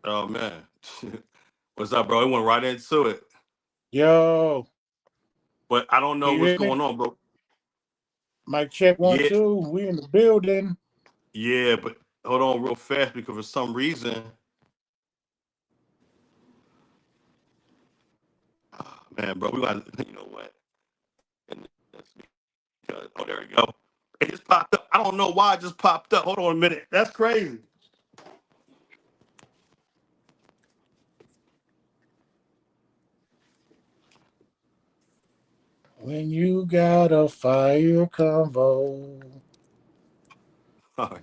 Oh man, what's up, bro? It went right into it, Yo, but I don't can know you what's hear me? going on, bro. Mic check one, Yeah, two. We in the building. yeah, but hold on real fast because for some reason, man, bro, we got you know what? And that's because, oh, there we go. It just popped up. I don't know why it just popped up. Hold on a minute. That's crazy. When you got a fire convo. All right.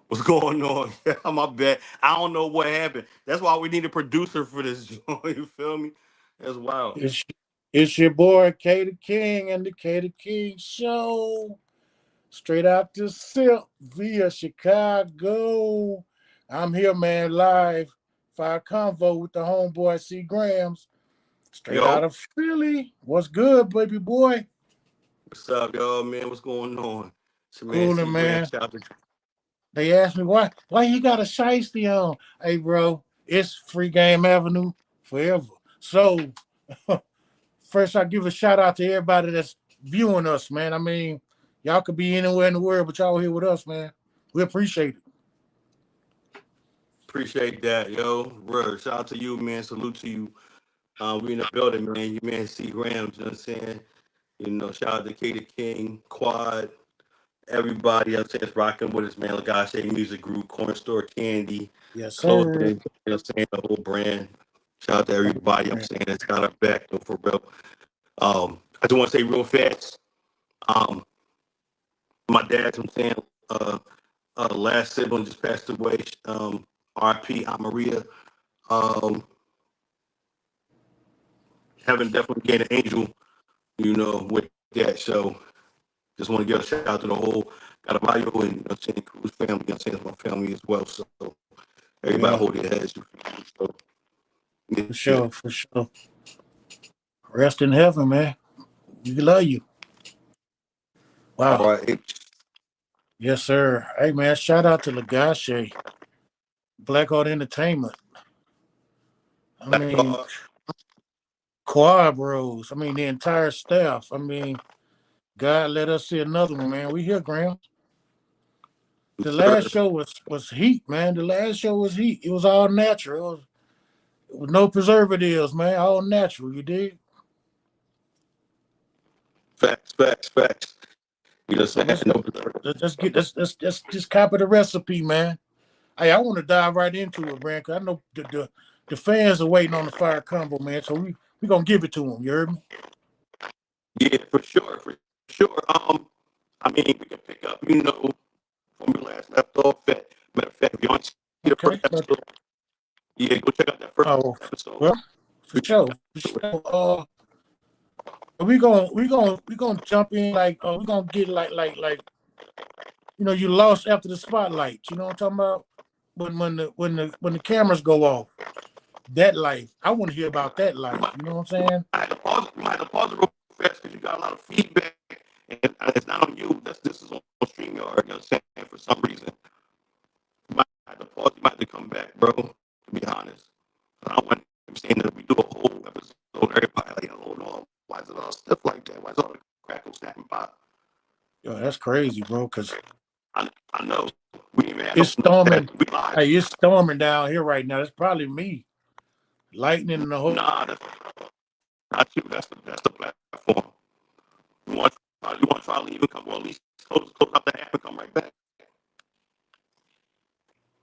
What's going on? My bad. I don't know what happened. That's why we need a producer for this joint. You feel me? That's wild. It's, it's your boy K the King and the K the King Show. Straight out the SIP via Chicago. I'm here, man, live. Fire convo with the homeboy CeeGramz. Straight out Yo, of Philly. What's good, baby boy? what's up, y'all, man? What's going on? It's your man Cooling, C Graham. man. Shout out to They asked me why you got a shiesty on. Hey, bro, it's Free Game Avenue forever. So first, I give a shout out to everybody that's viewing us, man. I mean, y'all could be anywhere in the world, but y'all here with us, man. We appreciate it. appreciate that, yo. Word. Shout out to you, man. Salute to you. We in the building, man. You man C Grams, you know what I'm saying? You know, shout out to KDAKING, Quad, everybody else that's rocking with us, man. Like I say, music group, corner store candy, Yes, clothing, sir. you know what I'm saying, the whole brand. Shout out to everybody I'm saying that's got our back, though, for real. I just want to say real fast, um, my dad, I'm saying, last sibling just passed away. RP Aunt Maria. Um, Heaven definitely gained an angel, you know, with that. So just want to give a shout out to the whole Caraballo and you know, saying Cruz family. You know, saying my family as well. So everybody Yeah, hold their heads. So for yeah. sure, for sure. Rest in heaven, man. We love you. All Wow. right. Yes, sir. Hey, man, shout out to Lagache, Black Art Entertainment. I Black mean, God. Quad Bros. I mean, the entire staff. I mean, God let us see another one, man. We here, Graham. The last Sir. show was heat, man. The last show was heat. It was all natural. It was no preservatives, man. All natural. You dig? Facts, facts, facts. You know what So I'm saying? let's No, let's get let's just copy the recipe, man. Hey, I want to dive right into it, man. 'Cause I know the fans are waiting on the fire combo, man. So we gonna give it to them. You heard me? yeah, for sure, for sure. I mean, we can pick up, you know, from the last left off. Matter of fact, if you want to see the first Okay. episode, yeah, go check out that first Oh, episode. well, for We check sure, out for to it. sure. We gonna jump in like we gonna get like you lost after the spotlight. You know what I'm talking about? When the cameras go off, that life. I want to hear about that We life. might, You know what we might I'm saying? have to pause. We might have to pause it real fast because you got a lot of feedback, and it's not on you. This is on StreamYard. You know what I'm saying? For some reason, you might have to pause. You might have to come back, bro. To be honest, I don't want him saying that we do a whole episode. Everybody like, hold on, why is it all stuff like that? Why is all the crackle snapping by? Yo, that's crazy, bro. Cause I know we didn't even have it's no that. storming. We live. Hey, it's storming down here right now. It's probably me. Lightning in the whole. Nah, that's not you. That's the platform. You want to try to leave and come, well, at least close out the app and come right back.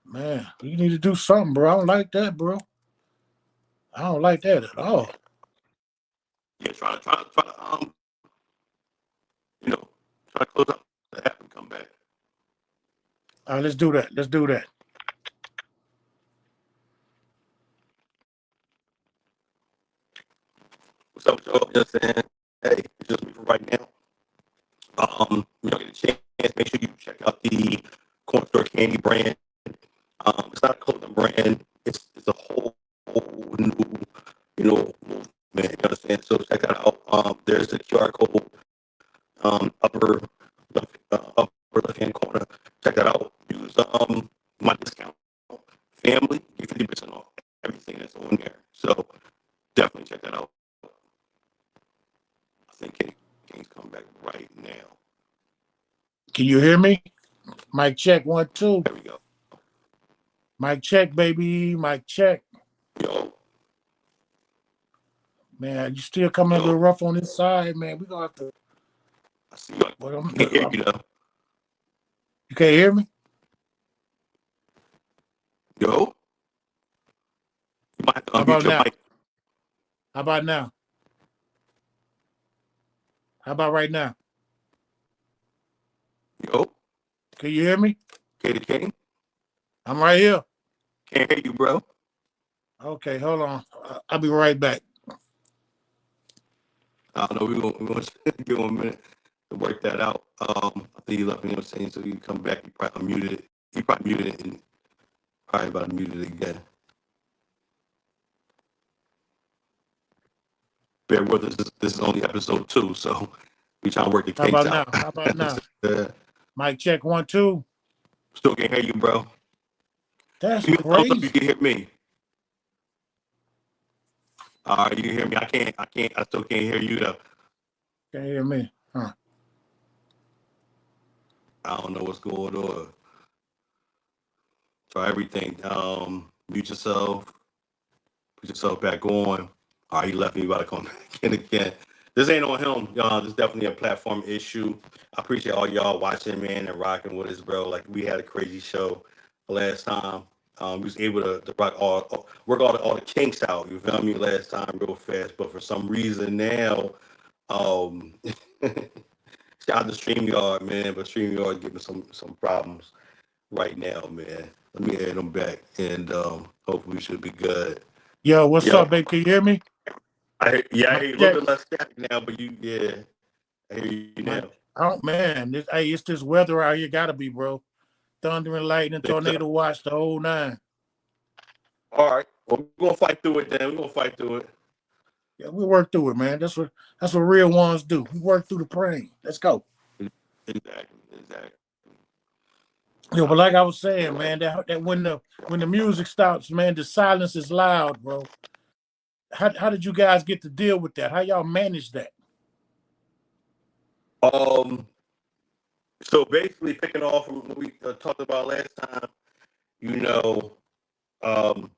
Man, you need to do something, bro. I don't like that, bro. I don't like that at all. Yeah, try to you know, try to close out the app and come back. All right, let's do that. Let's do that. What's up, y'all? You know what I'm saying? Hey, it's just me for right now. When y'all get a chance, make sure you check out the Corn Store Candy brand. It's not a clothing brand. It's a whole new, you know, movement. You understand? So check that out. There's a QR code, upper left hand corner. Check that out. Use my discount. Family, get 50% off. from there. So definitely check that out. I think KDAKING's come back right now. Can you hear me? Mic check, 1, 2. There we go. Mic check, baby. Mic check. Yo, Man, you still coming a little yo, rough on this side, man. We gonna have to. I see you. Well, Can't hear you though. you can't hear me? Yo, you might have to How unmute about your now? mic. How about now? How about right now? Yo, Can you hear me? KDAKING, I'm right here. can't hear you, bro. Okay, hold on. I'll be right back. I don't know. We're gonna give him a minute to work that out. I think he left me. You know what I'm saying, so you come back. You probably unmuted it. He probably muted it and probably about to mute it again. Bear with us. This is only episode 2, so we trying to work the How kinks about now? out. How about now? uh, Mic check, 1, 2. Still can't hear you, bro. That's Give me a thumbs up if you crazy. can hear me. All right, you can hear me. I still can't hear you though. Can't hear me. Huh. I don't know what's going on. Try everything. Mute yourself. Put yourself back on. All right, he left me. About to come back in again. This ain't on him, y'all. This is definitely a platform issue. I appreciate all y'all watching, man, and rocking with us, bro. Like we had a crazy show last time. We was able to work all the kinks out. You feel me? Last time, real fast. But for some reason now, um, shout out to StreamYard, man. But StreamYard giving some problems right now, man. Let me add them back, and hopefully we should be good. Yo, what's Yo, up, babe? Can you hear me? I I Mic hear you a little check. bit less static now, but I hear you now. Oh man, it's this weather out here. Gotta be, bro. Thunder and lightning, Think so? tornado watch, the whole 9. All right. Well, we're gonna fight through it then. We're gonna fight through it. Yeah, we work through it, man. That's what real ones do. We work through the pain. Let's go. Exactly. Yo, I but like I think was you're saying, right. man, that when the music stops, man, the silence is loud, bro. How did you guys get to deal with that? How y'all manage that? Um. So basically, picking off from what we talked about last time, you know, um,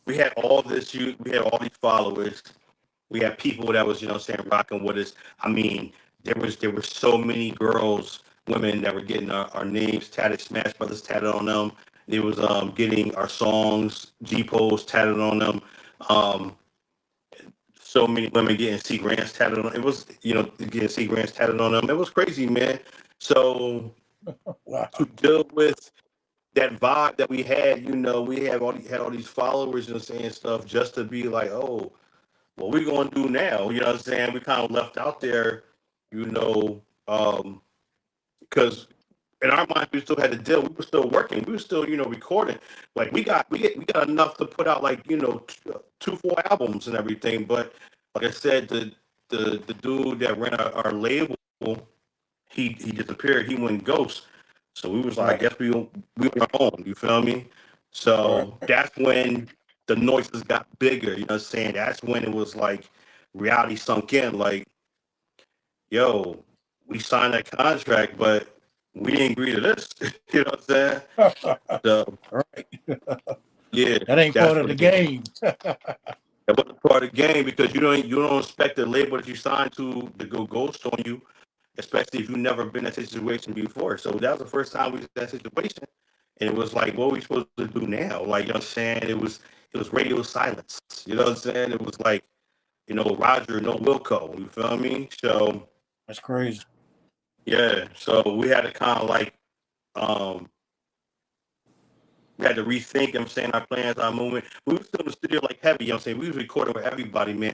we had all this. We had all these followers. We had people that was, saying, rocking with us. I mean, there were so many girls, women that were getting our names tatted, Smash Brothers tatted on them. They was getting our songs, G-Pose tatted on them. Um, so many women getting CeeGramz tatted on. It was, getting CeeGramz tatted on them. It was crazy, man. So Wow. to deal with that vibe that we had, we had all these followers, saying stuff just to be like, oh, what we gonna do now? You know what I'm saying? We kind of left out there, you know, because in our mind we still had to deal. We were still working. We were still, recording. Like we got enough to put out like 2 4 albums and everything. But like I said, the dude that ran our label, he disappeared. He went ghost. So we was like, I Right. guess we on our own. You feel me? Right. So that's when the noises got bigger. You know what I'm saying? That's when it was like reality sunk in. Like, yo, we signed that contract, but we didn't agree to this. You know what I'm saying? So Right. yeah, That ain't part that's of what the it was. game. That wasn't part of the game because you don't expect the label that you signed to go ghost on you, especially if you've never been in that situation before. So that was the first time we was in that situation. And it was like, what are we supposed to do now? Like, you know what I'm saying? It was radio silence. You know what I'm saying? It was like, Roger, no Wilco. You feel me? So That's crazy. yeah. So we had to kind of like um we had to rethink, you know what I'm saying, our plans, our movement. We were still in the studio like heavy, you know what I'm saying? We was recording with everybody, man.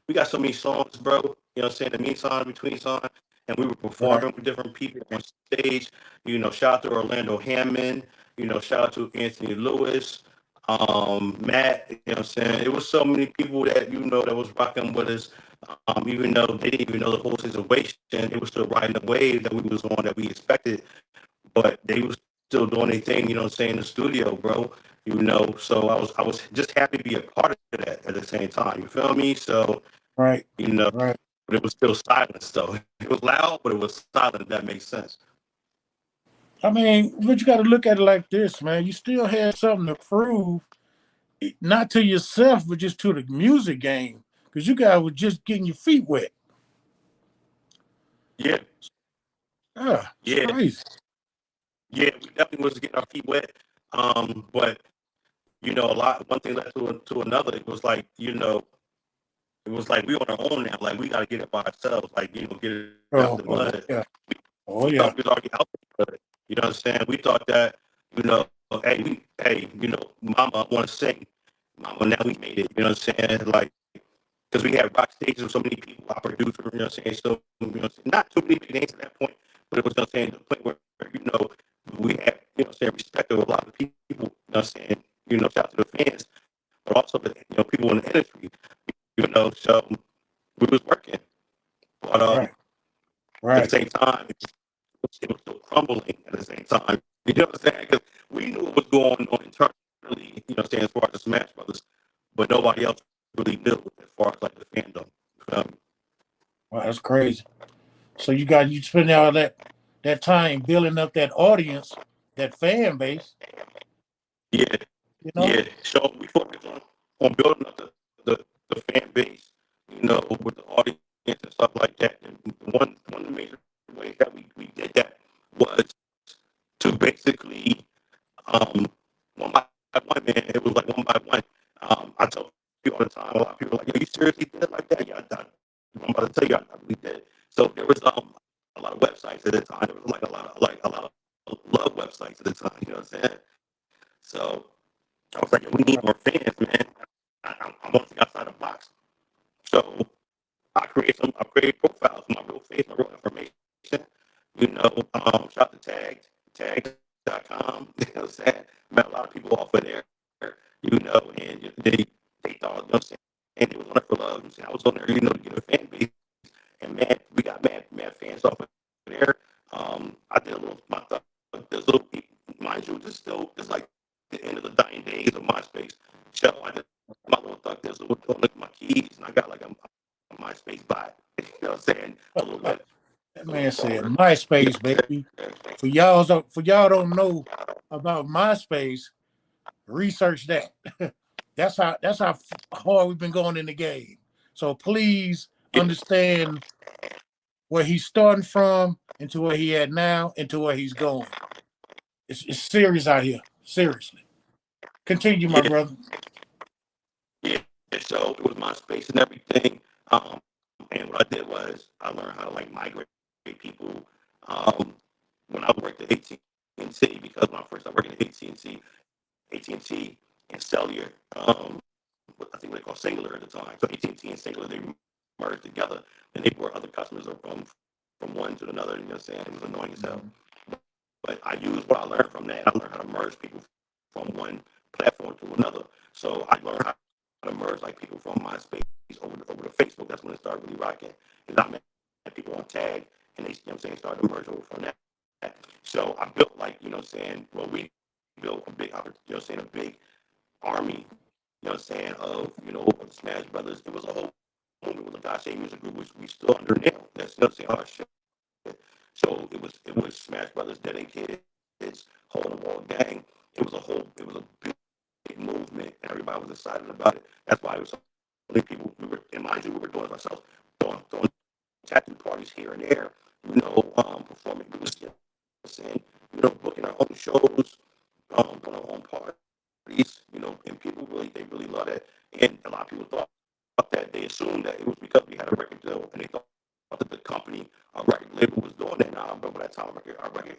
We got so many songs, bro. You know what I'm saying? The mean song, between song, and we were Right. performing with different people on stage. Shout out to Orlando Hammond. Shout out to Anthony Lewis, Matt. You know what I'm saying? It was so many people that that was rocking with us. Even though they didn't even know the whole situation, they were still riding the wave that we was on that we expected. But they was still doing their thing. You know what I'm saying? In the studio, bro. So I was just happy to be a part of that at the same time. You feel me? So, Right. you know, Right. but it was still silence though. It was loud, but it was silent, if that makes sense. I mean, but you got to look at it like this, man. You still had something to prove, not to yourself, but just to the music game, because you guys were just getting your feet wet. Yeah, Yeah, it's yeah, crazy. yeah. We definitely was getting our feet wet. But one thing led to another. It was like we on our own now. Like we got to get it by ourselves. Like get it out the Oh, mud. oh yeah, We oh thought we was yeah. already out there. You know what I'm saying? We thought that, Mama want to sing. Mama, now we made it. You know what I'm saying? Like, because we had rock stages with so many people, our producer, you know what I'm saying? So, not too many big names at that point, but it was, the point where, we had, respect of a lot of people, shout out to the fans, but also the, people in the industry, so we was working. But Right, at the right. same time, it was still crumbling at the same time. You know what I'm saying? Because we knew what was going on internally, as far as the Smash Brothers, but nobody else really knew as far as like the fandom. Um, Wow, that's crazy. So you spend all that time building up that audience, that fan base. yeah, You know. yeah. So we focused on building up the fan base, with the audience and stuff like that. And one of the major ways that we did that was to basically one by one, man. It was like one by one. I tell people all the time. A lot of people are like, "Yo, you seriously did it like that?" Yeah, I'm about to tell you, I really did. So there was a lot of websites at the time. There was like a lot of love websites at the time. You know what I'm saying? So I was like, "Yo, we need more fans, man." I want to think outside the box. So I created profiles, my real face, my real information. Shout to tags.com. You know what I'm saying? Met a lot of people off of there, and they thought, and they was on it for love. I was on there, to get a fan base. And man, we got mad fans off of there. I did a little, there's a little, mind you, just like the end of the dying days of MySpace. So I did my little thug this, look at my keys, and I got like a MySpace bot. You know what I'm saying? That A little man said stronger. You MySpace, know baby. For y'all don't know about MySpace, research that. That's how hard we've been going in the game. So please yeah, understand where he's starting from into where he at now into where he's going. It's serious out here. Seriously. Continue, my yeah, brother. yeah. So it was MySpace and everything. And what I did was I learned how to like migrate people. Um, when I worked at AT&T, because when I first started working at AT&T and Cellular, I think they called Singular at the time. So AT&T and Singular, they merged together, and they brought other customers from one to another. You know what I'm saying? It was annoying as hell. But I used what I learned from that. I learned how to merge people from one platform to another. So I learned how to merge like people from MySpace over to Facebook. That's when it started really rocking. And I met people on Tag, and they, started to merge over from that. So I built like, well, we built a big, a big army, of, the Smash Brothers. It was a whole, it was a Dache music group, which we still under now. That's, our shit. So it was Smash Brothers, dedicated, it's Hole in the Wall Gang. It was a big movement, and everybody was excited about it. That's why it was so many people. And mind you, we were doing it ourselves, throwing tattoo parties here and there. Performing. We was, saying, booking our own shows, doing our own parties. And people they really love it. And a lot of people thought that they assumed that it was because we had a record deal, and they thought that the company, our record label, was doing that. Now, but by that time, our record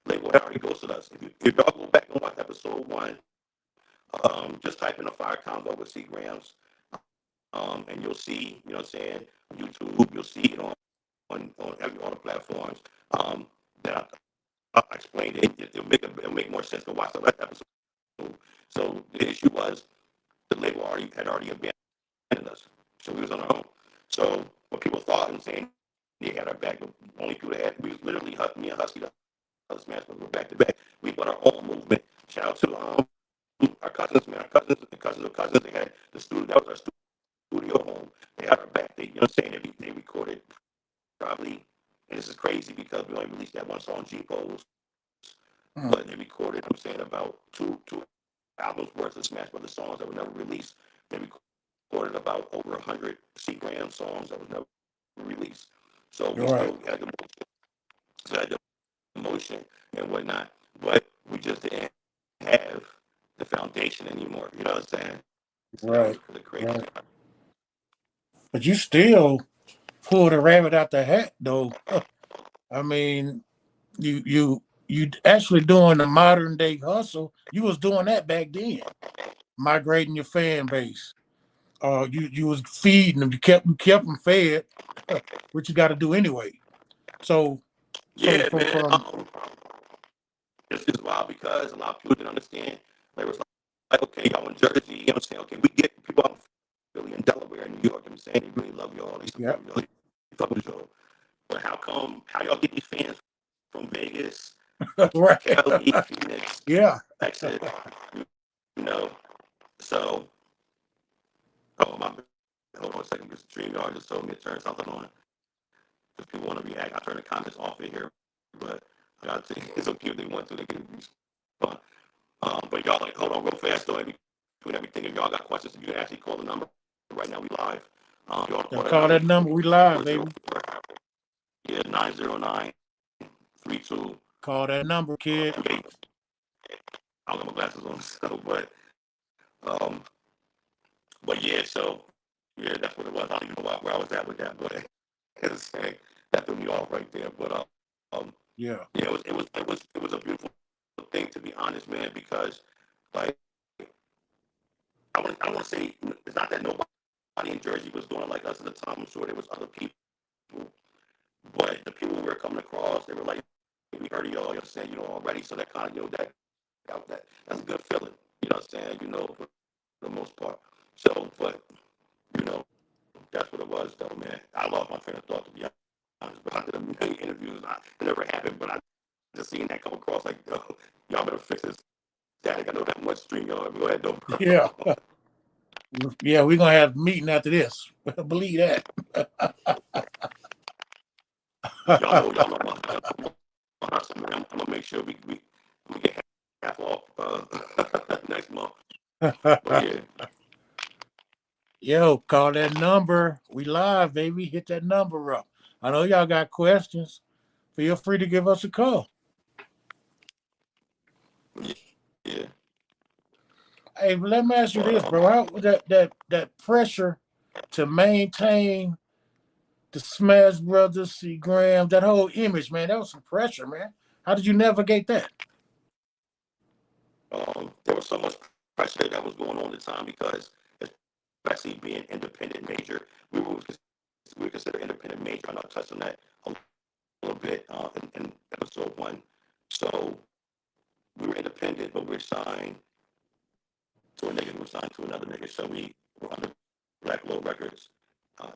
label had already ghosted us. If y'all go back and watch episode 1, just type in A Fire Convo with CeeGramz, and you'll see, YouTube, you'll see it on the platforms. That I explained it. It'll make more sense to watch the last episode. So the issue was the label had already abandoned us, so we was on our own. So what people thought and saying they had our back, but only people that had, we was literally me and Husky, the Smash Brothers, were back to back. We put our own movement. Shout out to our cousins of cousins, they had the studio. That was our studio home. They had our back. They, you know what I'm saying? They recorded probably, and this is crazy because we only released that one song, G Pose, but they recorded, I'm saying, about two albums worth of Smash Brothers songs that were never released. They recorded about over 100 CeeGramz songs that was never released. So we Right. still had the emotion and whatnot, but we just didn't have the foundation anymore. You know what I'm saying? So that was Right. the crazy Right. part. But you still pulled a rabbit out the hat, though. I mean, you actually doing the modern day hustle. You was doing that back then, migrating your fan base. You was feeding them. You kept them fed, which you got to do anyway. So so Yeah, from man. from It's wild because a lot of people didn't understand. Like, it was like, okay, y'all in Jersey, you know what I'm saying? Okay, we get people out in Philly and Delaware and New York, you know what I'm saying? They really love y'all, they yeah, support y'all, they fuck with y'all. But how y'all get these fans from Vegas, right, Cali, Phoenix, yeah, Texas, you know? So, oh, my bad. Hold on a second, because StreamYard just told me to turn something on because people want to react. I turn the comments off in here, but I got to take some people they want to, they can respond. But y'all, like, hold on real fast though. Between everything, if y'all got questions, you can actually call the number right now. We live. Y'all yeah. call that Call number that number. We live, 404, baby. yeah, 909-32. Call that number, kid. 28. I don't have my glasses on, so um, but yeah, so yeah, that's what it was. I don't even know where I was at with that, but that threw me off right there. But Yeah, yeah, it was a beautiful thing, to be honest, man, because like I want to say it's not that nobody in Jersey was doing it like us at the time. I'm sure there was other people, but the people we were coming across, they were like, "We heard of y'all, you know what I'm saying, already." So that kind of, that's a good feeling, you know what I'm saying, for the most part. So, but you know, that's what it was, though, man. I lost my train of thought, to be honest. But I did a million interviews. It never happened, but I just seen that come across like, yo, y'all better fix this static. I know that much stream, y'all. Go ahead, though, yeah, bro. yeah. We're gonna have a meeting after this. Believe that. Y'all know my hustle, man. I'm gonna make sure we get half off next month. But yeah, Yo, call that number. We live, baby. Hit that number up. I know y'all got questions. Feel free to give us a call. yeah. Hey, but let me ask you But this, bro. How that pressure to maintain the Smash Brothers, CeeGramz, that whole image, man, that was some pressure, man. How did you navigate that? there was so much pressure that was going on at the time because, especially being independent major, we were considered independent major. I know I touched on that a little bit in episode one. So we were independent, but we were signed to a nigga who was signed to another nigga. So we were under Black Low Records,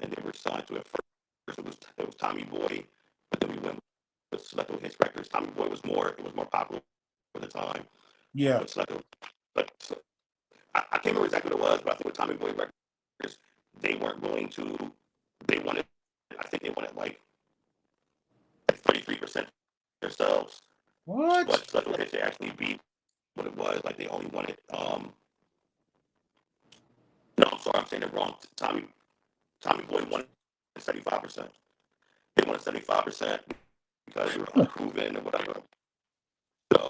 and they were signed to it first. It was Tommy Boy, but then we went with Selecto Hits Records. Tommy Boy was more popular at the time, Yeah. but Selecto, but I can't remember exactly what it was, but I think with Tommy Boy Records, they weren't going to. They wanted, I think they wanted like 33% themselves, What? but Selecto Hits, they actually beat what it was. Like they only wanted. No, I'm sorry, I'm saying it wrong. Tommy Boy wanted 75%. They wanted 75% because we were unproven or whatever. So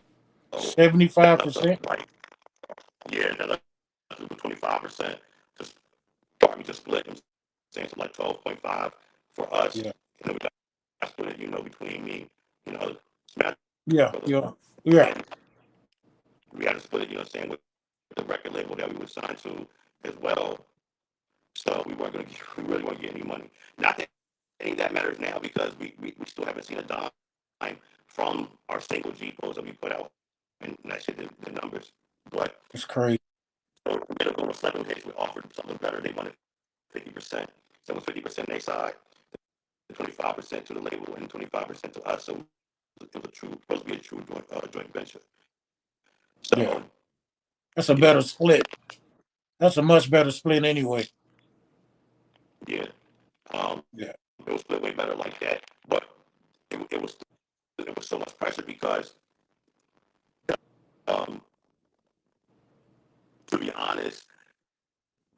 that left us 75%? like, yeah, that left us with 25%. Just probably just split them, saying to like 12.5 for us. Yeah. And then we got split it, between me, Smash Yeah. Brothers. Yeah. Yeah. And we had to split it, saying, with the record label that we were signed to as well. So we weren't going to we really weren't getting any money. Not that any of that matters now because we still haven't seen a dime from our single G pose that we put out, and that shit the numbers. But It's crazy. so we ended up going with Selective Hits. We offered something better. They wanted 50%. So it was 50% they side, 25% to the label, and 25% to us. So it was supposed to be a true joint venture. Yeah. So That's a Yeah, better split. That's a much better split anyway. yeah. Yeah. It was split way better like that, but it was so much pressure because, um, to be honest,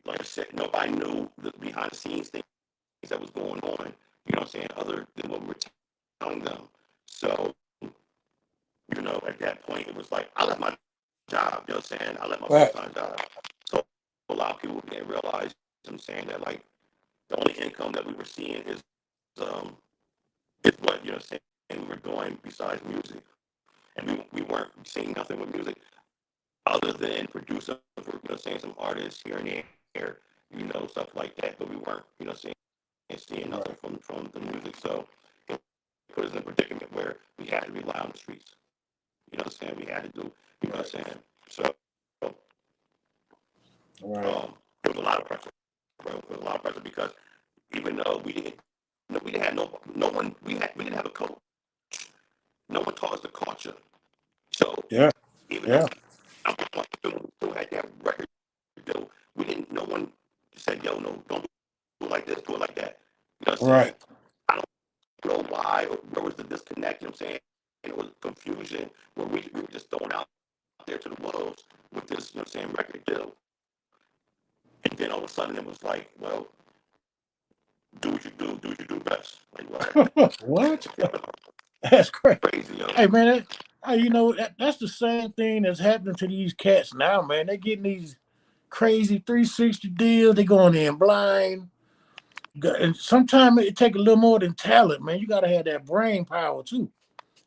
like I said, nobody knew the behind the scenes things that was going on. You know what I'm saying? Other than what we were telling them. So, at that point, it was like I left my job. You know what I'm saying? I left my full Right. time job. So a lot of people didn't realize. I'm saying that like the only income that we were seeing um is what we were doing besides music, and we weren't seeing nothing with music other than producing for saying some artists here and there, stuff like that. But we weren't seeing nothing Right. from the music. So it put us in a predicament where we had to rely on the streets. You know what I'm saying? We had to do. You know what Right. I'm saying? So Right. there was a lot of pressure, bro. There was a lot of pressure because even though we didn't have no one, we didn't have a coach. No one taught us the culture. So Yeah. even though Yeah. I still had that record deal, we didn't. No one said, "Yo, no, don't do it like this, do it like that." You know what I'm saying? Right. I don't know why or where was the disconnect. You know what I'm saying? And it was confusion where we were just thrown out there to the wolves with this, record deal. And then all of a sudden it was like, well, do what you do best. Like what? What? That's crazy. Crazy, yo. Hey man, that's the same thing that's happening to these cats now, man. They getting these crazy 360 deals. They going in blind. And sometimes it take a little more than talent, man. You gotta have that brain power too,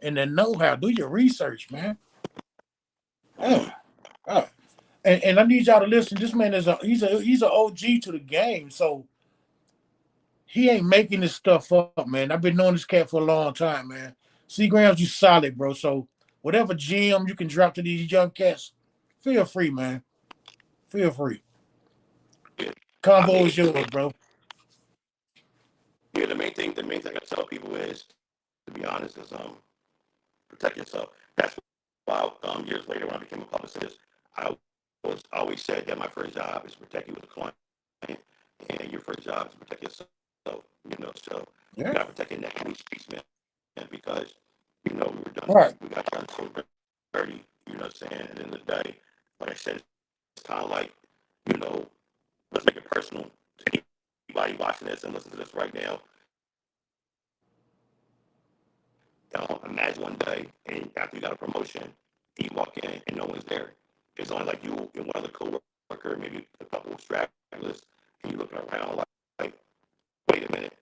and then know how. Do your research, man. Mm-hmm. Ah, ah. And I need y'all to listen. This man he's a OG to the game, so he ain't making this stuff up, man. I've been knowing this cat for a long time, man. CeeGramz, you solid, bro. So whatever gem you can drop to these young cats, feel free, man. Feel free. Yeah. I Convo mean, is yours, bro. the main thing I tell people is, to be honest, is protect yourself. That's why years later when I became a publicist, I I always said that my first job is to protect you as a client, and your first job is to protect yourself. So you Yeah. got to protect your neck in these streets, man, because Right. we got done so dirty. You know what I'm saying? And in the day, like I said, it's kind of like, you know, let's make it personal. Anybody watching this and listening to this right now, imagine one day and after you got a promotion, and you walk in and no one's there. It's only like you and one other coworker, maybe a couple of stragglers, and you looking around like, wait a minute,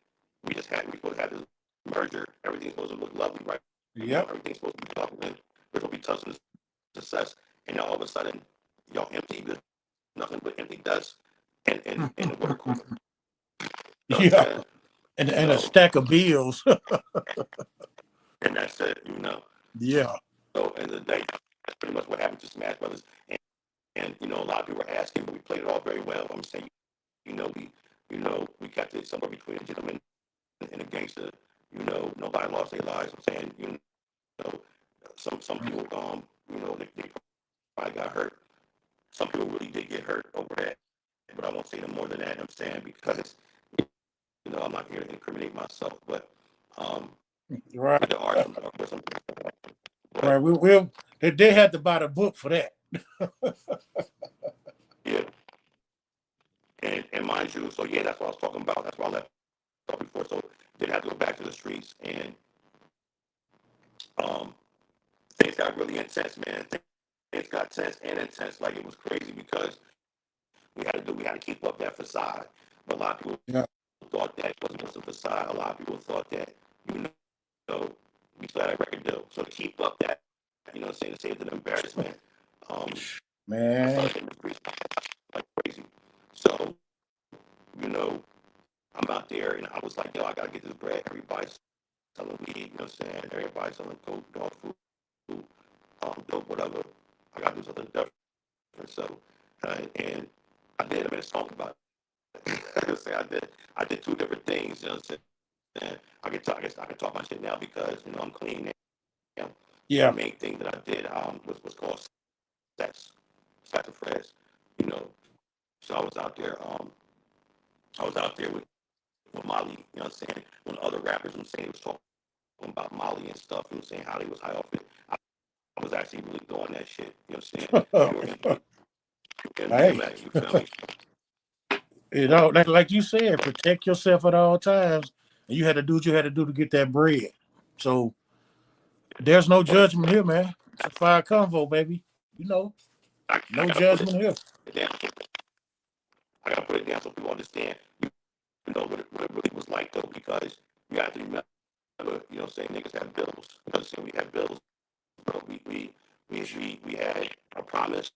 we supposed to have this merger. Everything's supposed to look lovely right now. Yep. Everything's supposed to be bubbling. We're gonna be touching success, and now all of a sudden, y'all empty. There's nothing but empty dust and the water cooler. You know what I'm Yeah. saying? And a So, stack of bills. and that's it. Yeah. So, in the day, that's pretty much what happened to Smash Brothers. And a lot of people were asking, but we played it all very well. I'm saying, we we kept it somewhere between a gentleman and a gangster. Nobody lost their lives. I'm saying, know, some people, they probably got hurt. Some people really did get hurt over that, but I won't say no more than that. I'm saying because I'm not here to incriminate myself, but um, Right. there are some, Right. but They had to buy the book for that. yeah, and mind you, so yeah, that's what I was talking about. That's what I left off before. So they had to go back to the streets, and um, things got really intense, man. Things got tense and intense, like it was crazy because we had to keep up that facade. But a lot of people Yeah. thought that wasn't just a facade. A lot of people thought that you know we still had a record deal. So to keep up that, what I'm saying, to save an embarrassment, um, I Man. started getting the streets like crazy. So you know I'm out there and I was like, yo, I gotta get this bread. Everybody's selling weed, you know what I'm saying? Everybody's selling coke, dog food, dope, whatever. I gotta do something different. So and I did. I made a song about it. I did two different things. You know what I'm saying? I guess I can talk my shit now because I'm clean now. So the Yeah. main thing that I did was called sex. got the Freds, you know. So I was out there with Molly, you know what I'm saying? When other rappers, I'm saying, was talking about Molly and stuff, you know what I'm saying, how they was high off it. I was actually really doing that shit, you know what I'm saying? In Hey, DMA, you feel me? like you said, protect yourself at all times. And you had to do what you had to do to get that bread. So there's no But judgment here, man. It's a fire convo, baby. You know, I no gotta put judgment it here. down. I gotta put it down so people understand, you know, what it really was like though, because you have to remember, you know what I'm saying, niggas have bills. You know what I'm saying? We have bills, bro. We had a promise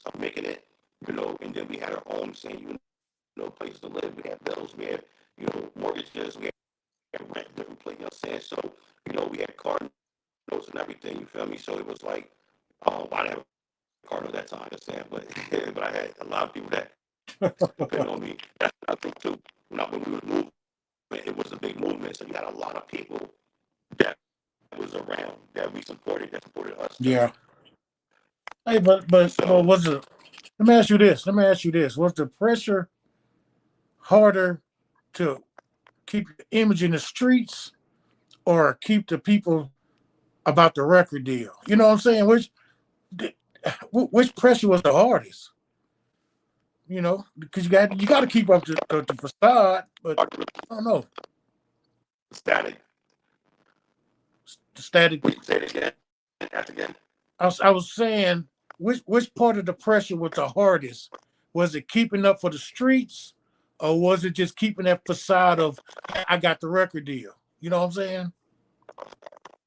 of making it, you know, and then we had our own saying, you know, places to live. We had bills, we had, you know, mortgages, we had rent, different places, you know what I'm saying? So, you know, we had car notes and everything, you feel me? So it was like, I didn't have a car note that time, you know what I'm saying? But, but I had a lot of people that depend on me. That's what I think too. When we was moving, it was a big movement, so you had a lot of people that was around that we supported, that supported us too. Yeah. Hey, but So, was it? Let me ask you this. Let me ask you this. Was the pressure harder to keep your image in the streets or keep the people about the record deal? You know what I'm saying? Which pressure was the hardest? You know, because you got to keep up the facade, but I don't know static. the static. We say it again. That's again. I was saying which part of the pressure was the hardest? Was it keeping up for the streets, or was it just keeping that facade of hey, I got the record deal? You know what I'm saying?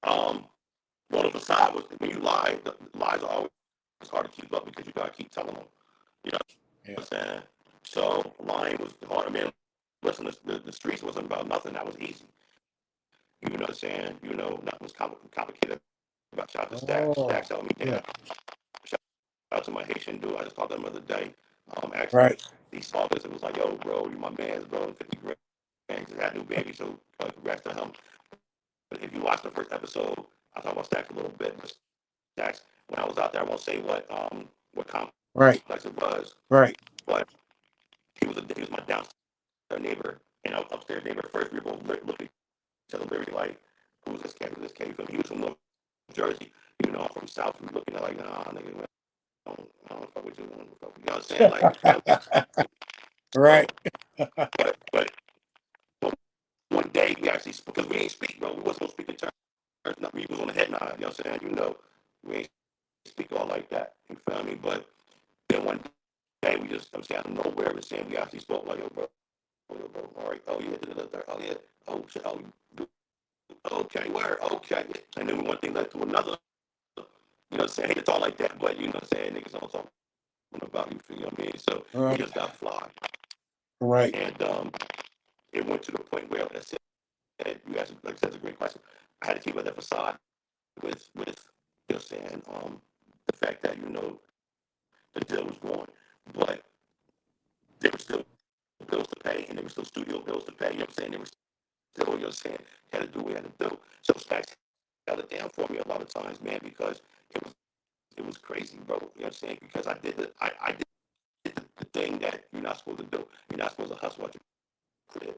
Um, One of the side was when you lie, the lies are always hard to keep up because you gotta keep telling them. You know Yeah. what I'm saying? So lying was hard. I mean, listen, the streets wasn't about nothing. That was easy. You know what I'm saying? You know, nothing was complicated about shout out to Stacks. Oh, Stacks helped me down. yeah. Shout out to my Haitian dude. I just called them the other day. Actually, Right. he saw this and was like, "Yo, bro, you my man's, bro. 50 grand. Just had a new baby, so congrats to him." But if you watch the first episode, I talk about Stacks a little bit. But Stacks, when I was out there, I won't say what complex it Right. was, Right. but he was my downstairs neighbor and upstairs neighbor. First, we were both looking at each other very like, "Who's this cat? Who's this cat?" He was from North Jersey. You know, I'm from South. We looking at like, "Nah, nigga, I don't fuck with you. I don't fuck with you." You know what I'm saying? Like, you feel me? So, Right. but one day we actually, because we ain't speak, bro. We wasn't gonna speak in terms. We was on the head nod. You know what I'm saying? You know, we ain't speak all like that. You feel me? But then one day we just, I'm saying, out of nowhere, we're saying we actually spoke like, "Yo, bro, all right, oh yeah, oh yeah, oh shit, oh, okay, where, okay." And then one thing led to another. You know what I'm saying? I hate to talk like that, but you know what I'm saying? Niggas don't talk about you, you know what I mean? So we Right. just got fly. Right. And it went to the point where, like I said, you asked, like I said, it's a great question. I had to keep up that facade with you know what I'm saying, the fact that, you know, the deal was going. But there were still bills to pay and there were still studio bills to pay, you know what I'm saying? There was still, you know what I'm saying, had to do what we had to do. So Stacks held it down for me a lot of times, man, because it was crazy, bro. You know what I'm saying? Because I did the thing that you're not supposed to do. You're not supposed to hustle at your crib.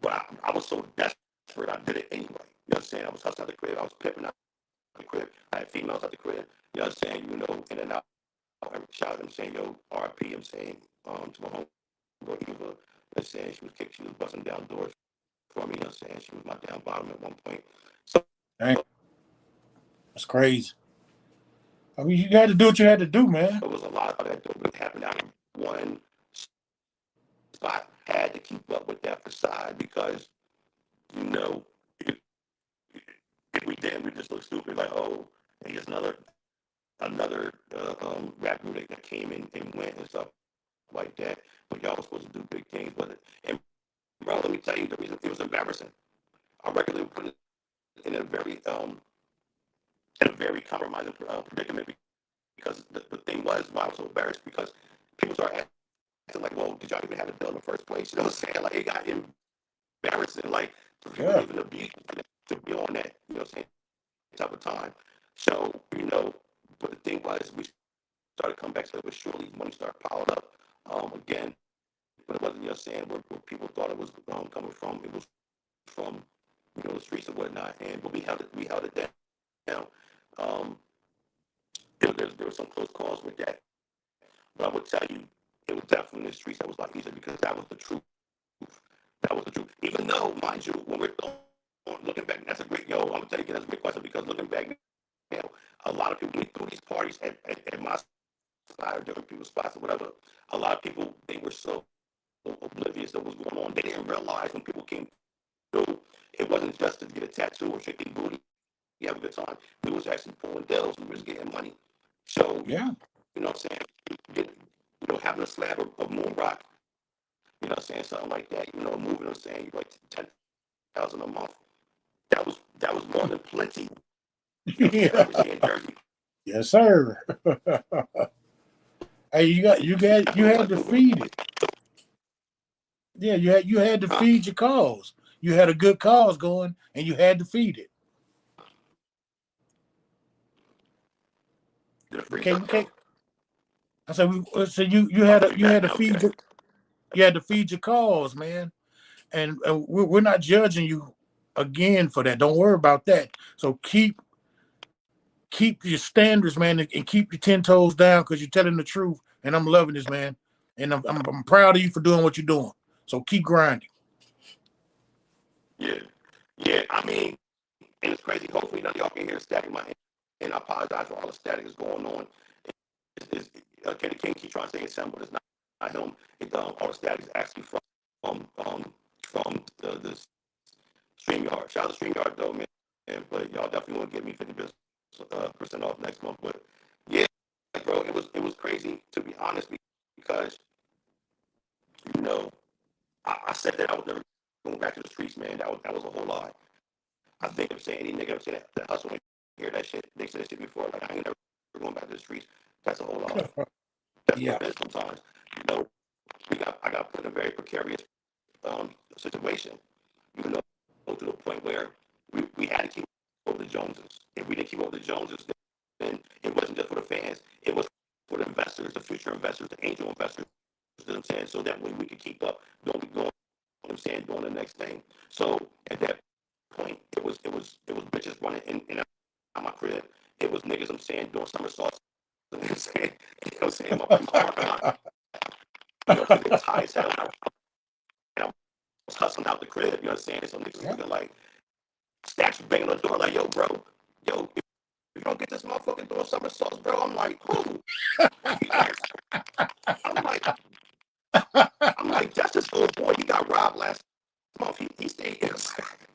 But I was so desperate, I did it anyway. You know what I'm saying? I was hustling at the crib. I was pimping out the crib. I had females at the crib. You know what I'm saying? You know, in and out. Every shot, I'm saying, yo, RP, I'm saying, to my homegirl, Eva, you know what I'm saying? She was busting down doors for me, you know what I'm saying? She was my down bottom at one point. So Dang, that's crazy. I mean, you had to do what you had to do, man. it was a lot of that that happened out of one spot. Had to keep up with that facade because, you know, if we didn't, we just look stupid. Like, oh, and just another rap group that came in and went and stuff like that. But y'all was supposed to do big things. And bro, let me tell you, the reason it was embarrassing. Our record label put it in a very compromising predicament because the thing was why I was so embarrassed because people started asking like, well, did y'all even have a deal in the first place? You know what I'm saying? Like it got embarrassing, like for people even to Yeah. be on that, you know what I'm saying, type of time. So, you know, but the thing was we started started coming back slowly but surely. Money started piling up again, but it wasn't, where people thought it was coming from. It was from, the streets and whatnot. And but we held it down. Um, there was some close calls with that. But I would tell you, it was definitely the streets that was a lot easier because that was the truth. That was the truth. Even though, mind you, when we're looking back, that's a great, I'm gonna tell you again, that's a great question because looking back now, a lot of people when they threw these parties at my spot or different people's spots or whatever, a lot of people, they were so oblivious to what was going on. They didn't realize when people came through, it wasn't just to get a tattoo or shaking booty, you have a good time. We was actually pulling deals, we was getting money. So, Yeah. you know what I'm saying? Get, having a slab of moon rock, something like that, moving, you like 10,000 a month. That was more than plenty, Yeah. especially in Jersey. Yes, sir. Hey, you That's what had it to was moving. feed it. Yeah, you had to Huh? feed your cause. You had a good cause going, and you had to feed it. Did it We freeze can't. up, We bro? can't. I said. So you Oh, had to you you back had to now? feed Okay. your cause, man. And we're not judging you again for that. Don't worry about that. So keep your standards, man, and keep your 10 toes down because you're telling the truth. And I'm loving this, man. And I'm proud of you for doing what you're doing. So keep grinding. Yeah. Yeah, I mean, and it's crazy. Hopefully none of y'all can hear the static in my end. And I apologize for all the static that's going on. Kenny King keep trying to say it's him, but it's not him. All the static is actually from the StreamYard. Shout out to StreamYard though, man. But y'all definitely want to give me 50% off next month. But yeah, bro, it was crazy to be honest because you know I said that I was never going back to the streets, man. That was a whole lie. I think I'm saying any nigga ever say that hustle and hear that shit. They said that shit before. Like I ain't never going back to the streets. That's a whole lie. That's what Yeah. it is sometimes. You know, I got put in a very precarious situation. You know, to the point where we had to keep up with the Joneses. If we didn't keep up with the Joneses, then it wasn't just for the fans. It was for the investors, the future investors, the angel investors. You know what I'm saying? So that way we could keep up, going, doing the next thing. So at that point, it was bitches running in my crib. It was niggas, doing somersaults. You know what I'm saying? My parking lot. Because they tired as hell. And I was hustling out the crib. You know what I'm saying? So niggas was Yeah. looking like stacks banging on the door, like, yo, bro, if you don't get this motherfucking doing somersaults, bro. I'm like, who? I'm like, I'm like, that's this little boy. He got robbed last month. He stayed,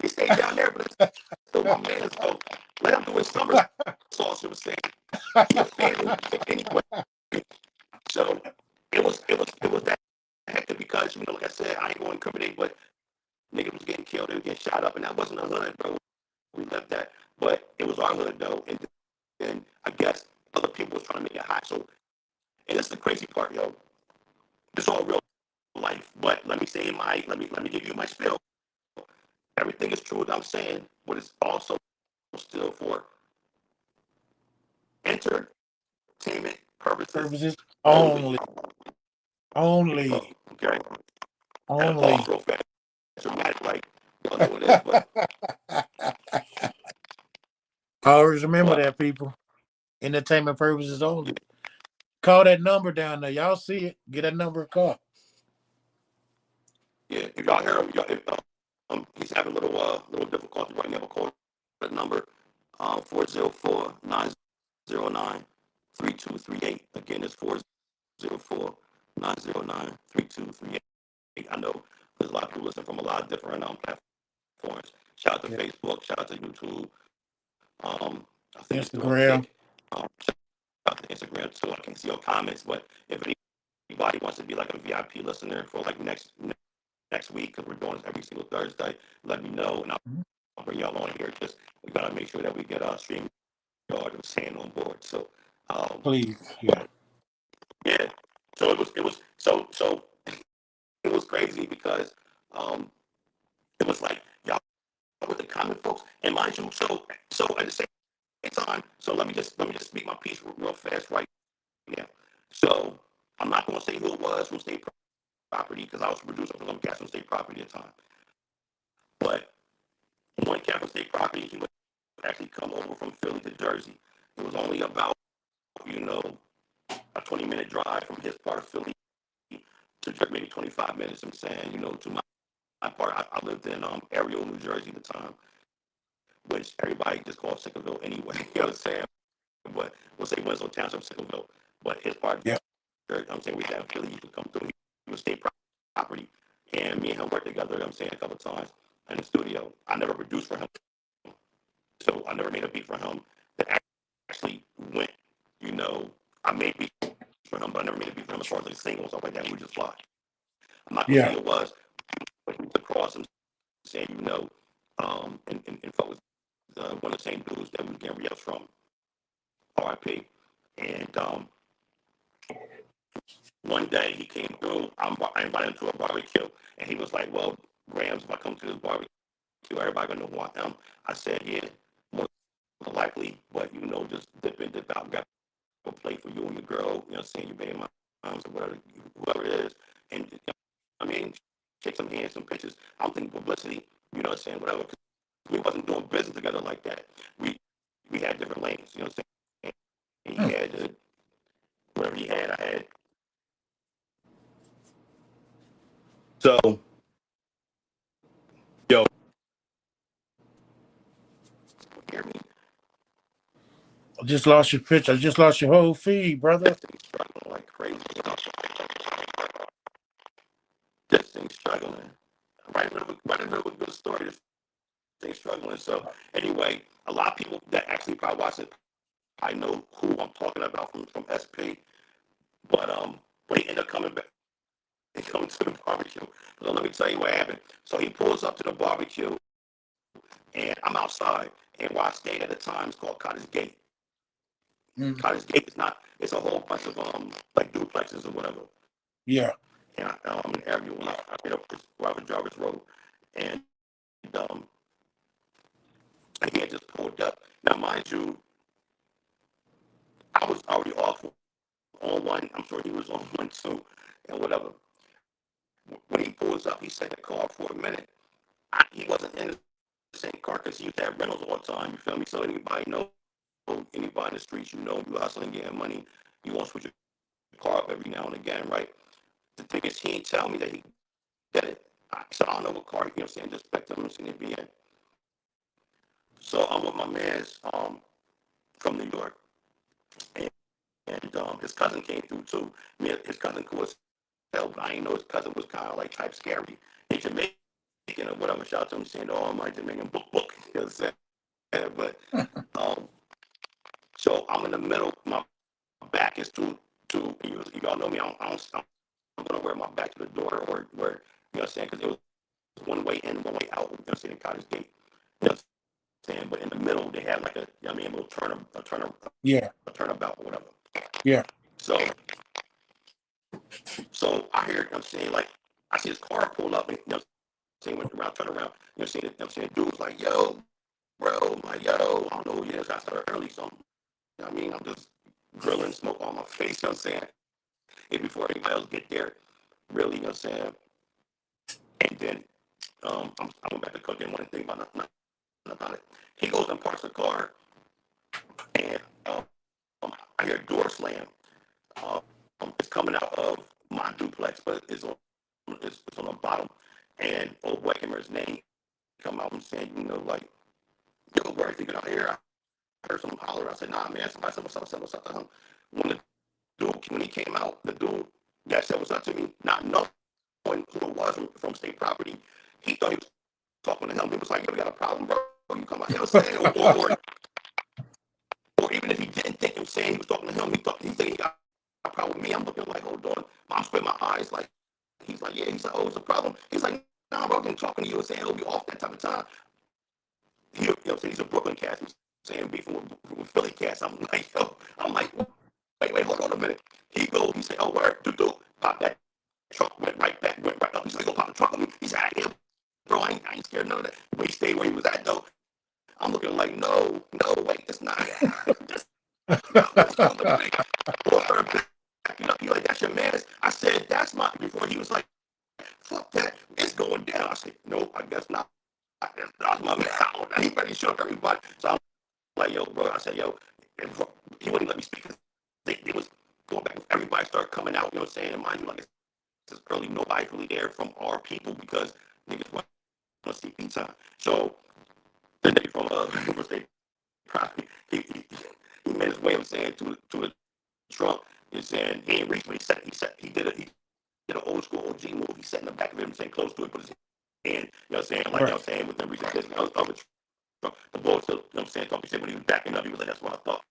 he stayed down there, but it's still my man. So let him do his somersaults. You know what I'm saying? He a fan anyway. So it was that hectic because like I said, I ain't going to incriminate, but niggas was getting killed and getting shot up, and that wasn't a hood, bro. We left that, but it was our hood though, and I guess other people was trying to make it hot. So, and that's the crazy part, yo. It's all real life, but let me give you my spill. Everything is true what I'm saying, but it's also still for entertainment purposes Purposes only. only. Only. Okay, and a Only. pause real fast, dramatic, like y'all know what it is, Always remember but that, people. Entertainment purposes only. Call that number down there. Y'all see it. Get that number a call. yeah, if y'all hear him, he's having little difficulty right now. But call that number 404-909-3238. Again, it's 404-909-3238. I know there's a lot of people listening from a lot of different platforms. Shout out to Yeah. Facebook, shout out to YouTube. I think it's doing Instagram. Kick. Shout out to Instagram too. I can't see your comments, but if anybody wants to be like a VIP listener for like next week, because we're doing this every single Thursday, let me know and I'll bring y'all on here. Just we gotta make sure that we get our stream yard and saying on board. So, Please. Yeah. but yeah, so so it was crazy because um, it was like y'all with the common folks, and mind you, so at the same time, so let me just speak my piece real fast, right? now. So I'm not going to say who it was from state property because I was a producer for some cats from state property at the time. But one cat from state property, he would actually come over from Philly to Jersey. It was only about, you know, a 20-minute drive from his part of Philly to maybe 25 minutes. I'm saying, you know, to my part, I lived in Ariel, New Jersey at the time, which everybody just called Sickerville anyway. You know what I'm saying? But we'll say Winslow Township, Sickerville. But his part, Yeah. I'm saying we had Philly used to come through. He was state property, and me and him worked together. I'm saying a couple of times in the studio. I never produced for him, so I never made a beat for him that actually went. You know, I made beats for him, but I never made a beat for him as far as like singles stuff like that. We would just fly. I'm not gonna say Yeah. it was, but he was across him saying, you know, and folks, one of the same dudes that we was getting re-ups from, RIP. And one day he came through. I invited him to a barbecue, and he was like, "Well, Grams, if I come to this barbecue, everybody gonna know who I am." I said, "Yeah, more likely, but you know, just dip in, dip out. Got a plate for you and your girl. You know, saying you baby moms or whatever, whoever it is, and I mean, take some hands, some pictures. I'm thinking publicity. You know what I'm saying? Whatever. We wasn't doing business together like that. We had different lanes. You know what I'm saying? And he Hmm. had whatever he had, I had. So, yo, hear me? I just lost your pitch. I just lost your whole feed, brother. This thing's struggling like crazy. You know? This thing's struggling. Right in the middle of a good story. This thing's struggling. So, anyway, a lot of people that actually probably watch it, I know who I'm talking about from SP. But he ended up coming back. He comes to the barbecue. So let me tell you what happened. So he pulls up to the barbecue, and I'm outside. And where I stayed at the time is called Cottage Gate. Hmm. Cottage Gate is not. It's a whole bunch of like duplexes or whatever. Yeah. And I'm in the area when I get up this Robert Jarvis Road, and and he had just pulled up. Now, mind you, I was already off on one. I'm sure he was on one too, and whatever. When he pulls up, he set the car for a minute. He wasn't in the same car because he used to have rentals all the time. You feel me? So anybody know, anybody in the streets, you know, you hustling, getting money, you want to switch your car up every now and again, right? The thing is, he ain't tell me that he did it. So I don't know what car, you know what I'm saying, just expect him to be in. So I'm with my man's from New York, and, his cousin came through too. Me and his cousin cool as hell, but I didn't know his cousin was kind of like type scary. He's Jamaican or whatever. Shout out to him saying, "Oh, my Jamaican book." You know what I'm saying? But um, so I'm in the middle. My back is to you all know me. I'm gonna wear my back to the door or where you know what I'm saying, because it was one way in, one way out. You know what I'm saying, in Cottage Gate. You know what I'm saying? But in the middle, they had like a, you know what I mean, a little Yeah. a turnabout or whatever. Yeah. So I hear, you know what I'm saying, like I see his car pull up and you know what I'm saying, went around, turn around. You know what I'm saying? You know what I'm saying? Dude was like, "Yo, bro," I'm like, "Yo, I don't know who he is." I started early, so you know what I mean, I'm just grilling smoke on my face. You know what I'm saying? And before anybody else get there, really, you know what I'm saying? And then I went back to cooking. One thing nothing about it. He goes and parks the car, and I hear a door slam. Um, it's coming out of my duplex, but it's on the bottom. And old Weckermer's name come out and saying, you know, like, "Yo, where you get out here?" I heard someone holler. I said, "Nah, man, somebody said what's up to him." When the when he came out, the dude that said what's up to me, not knowing who it was from state property, he thought he was talking to him. He was like, "Yo, we got a problem, bro. You come out here," saying, or even if he didn't think him saying he was talking to him, he think he got a problem with me. I'm looking like, hold on. I'm squinting my eyes like, he's like, yeah. He's like, "Oh, it's a problem." He's like, "Nah, bro, I'm talking to you and saying he'll be off that type of time." You know what I'm saying? He's a Brooklyn cat. He's saying beefing with Philly cats. I'm like, yo, I'm like, wait, hold on a minute. He said, "Oh, word, do, pop that truck, went right up." He's like, "Go pop the truck on me." He said, "Yeah, bro, I ain't scared of none of that." But he stayed where he was at, though. I'm looking like, no, wait, that's not. No, let's go. Let me make her back. You like, that's your man. I said, that's my, before he was like, fuck that. It's going down. I said, nope, I guess not. That's my man. He ready to show up everybody. So I'm like, yo, bro. I said, yo, he wouldn't let me speak because they was going back. Everybody started coming out. You know what I'm saying? And mind you, like, it's early. Nobody's really there from our people because niggas want to see me time. So the nigga from State Property, he made his way of saying to the Trump, he's saying he ain't reached, but he did an old school OG move. He sat in the back of him, saying close to it, put his hand, you know what I'm saying, like, you know what I'm saying, within reach of Right. distance of the Trump. The boy still, you know what I'm saying, talking shit when he was backing up. He was like, that's what I thought.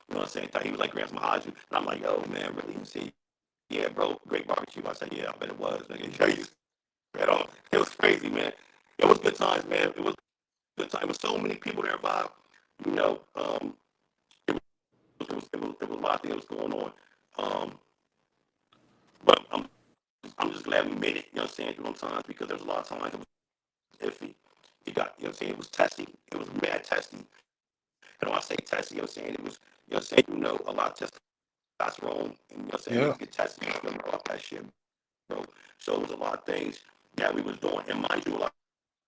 You know what I'm saying? Thought he was like Grams Mahaj. And I'm like, yo, man, really? He said, yeah, bro, great barbecue. I said, yeah, I bet it was, nigga. Right on. It was crazy, man. It was good times, man. It was good time. It was so many people there involved. You know, it was a lot of things that was going on. Um, but I'm just glad we made it. You know what I'm saying? Through them times because there was a lot of times it was iffy. You got, you know what I'm saying? It was testy. It was mad testy. And when I say testy, you know what I'm saying? It was, you know what I'm saying? You know, a lot of testosterone. And you know what I'm saying? Niggas get testy. You know, off that Yeah. shit, bro. So it was a lot of things that we was doing. And mind you, a lot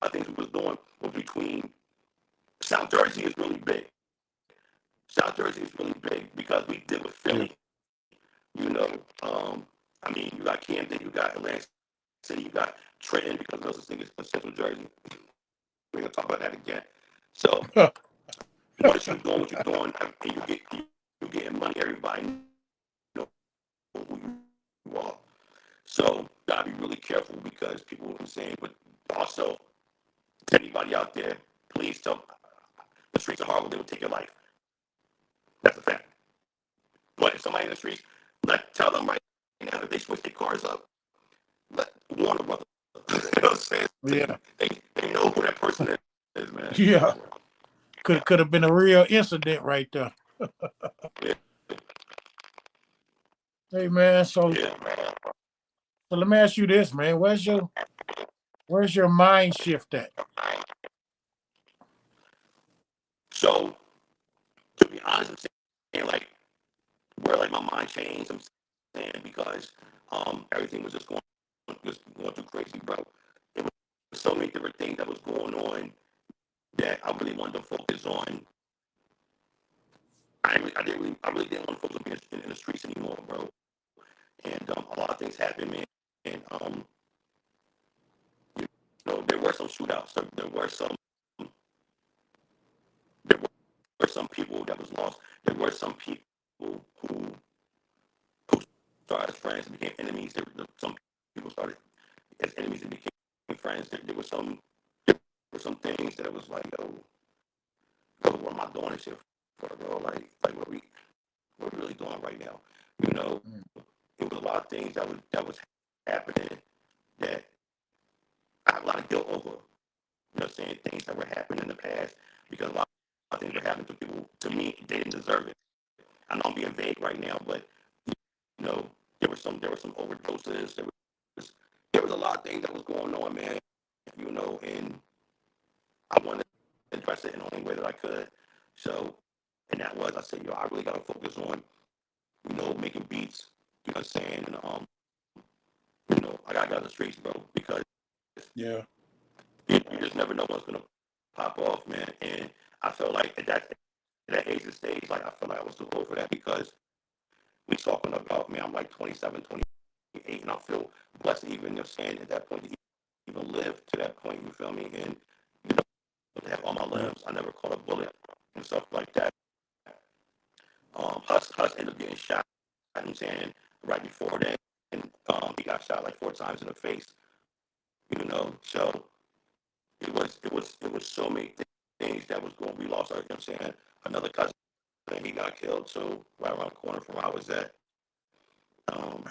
of things we was doing was between South Jersey is really big. South Jersey is really big because we deal with Philly. You know, I mean, you got Camden, you got Atlantic City, you got Trenton because there's this thing is Central Jersey. We're gonna talk about that again. So once you're doing what you're doing and you getting money, everybody know who you are. So gotta be really careful because people, you know what I'm saying, but also to anybody out there, please tell the streets are horrible. They will take your life. That's a fact. But if somebody in the streets, tell them right now that they switch their cars up. Let warn a brother. You know what I'm saying? They Yeah. know who that person is, man. Yeah. Could have been a real incident right there. Hey man, Yeah, so man. let me ask you this, man. Where's your mind shift at? So to be honest, I'm saying like where like my mind changed. I'm saying because everything was just going too crazy, bro. It was so many different things that was going on that I really wanted to focus on. I really didn't want to focus on being in the streets anymore, bro. And a lot of things happened, man. And there were some shootouts. There were some people that was lost. There were some people who started as friends and became enemies. Some people started as enemies and became friends. There were some things that it was like, yo, what am I doing this shit for, bro? Like what we really doing right now? You know, it was a lot of things that was happening that I have a lot of guilt over. You know what I'm saying? Things that were happening in the past because a lot of things were happening to people to me they didn't deserve it. I know I'm being vague right now, but there were some overdoses. There was a lot of things that was going on, man. And I wanted to address it in the only way that I could. So and that was I said, yo, I really gotta focus on making beats. You know what I'm saying? And I gotta get out of the streets, bro, because Yeah. you just never know what's gonna pop off, man. And I felt like at that age and stage, like I felt like I was too old for that because we talking about, man, I'm like 27, 28, and I feel blessed to even, you know, saying at that point to even live to that point. You feel me? And to have all my limbs, I never caught a bullet and Yeah. stuff like that. Hus ended up getting shot. You know what I'm saying right before then, he got shot like 4 times in the face. You know, so it was so many things that was going. We lost our, you know what I'm saying, another cousin. He got killed too, right around the corner from where I was at. Um,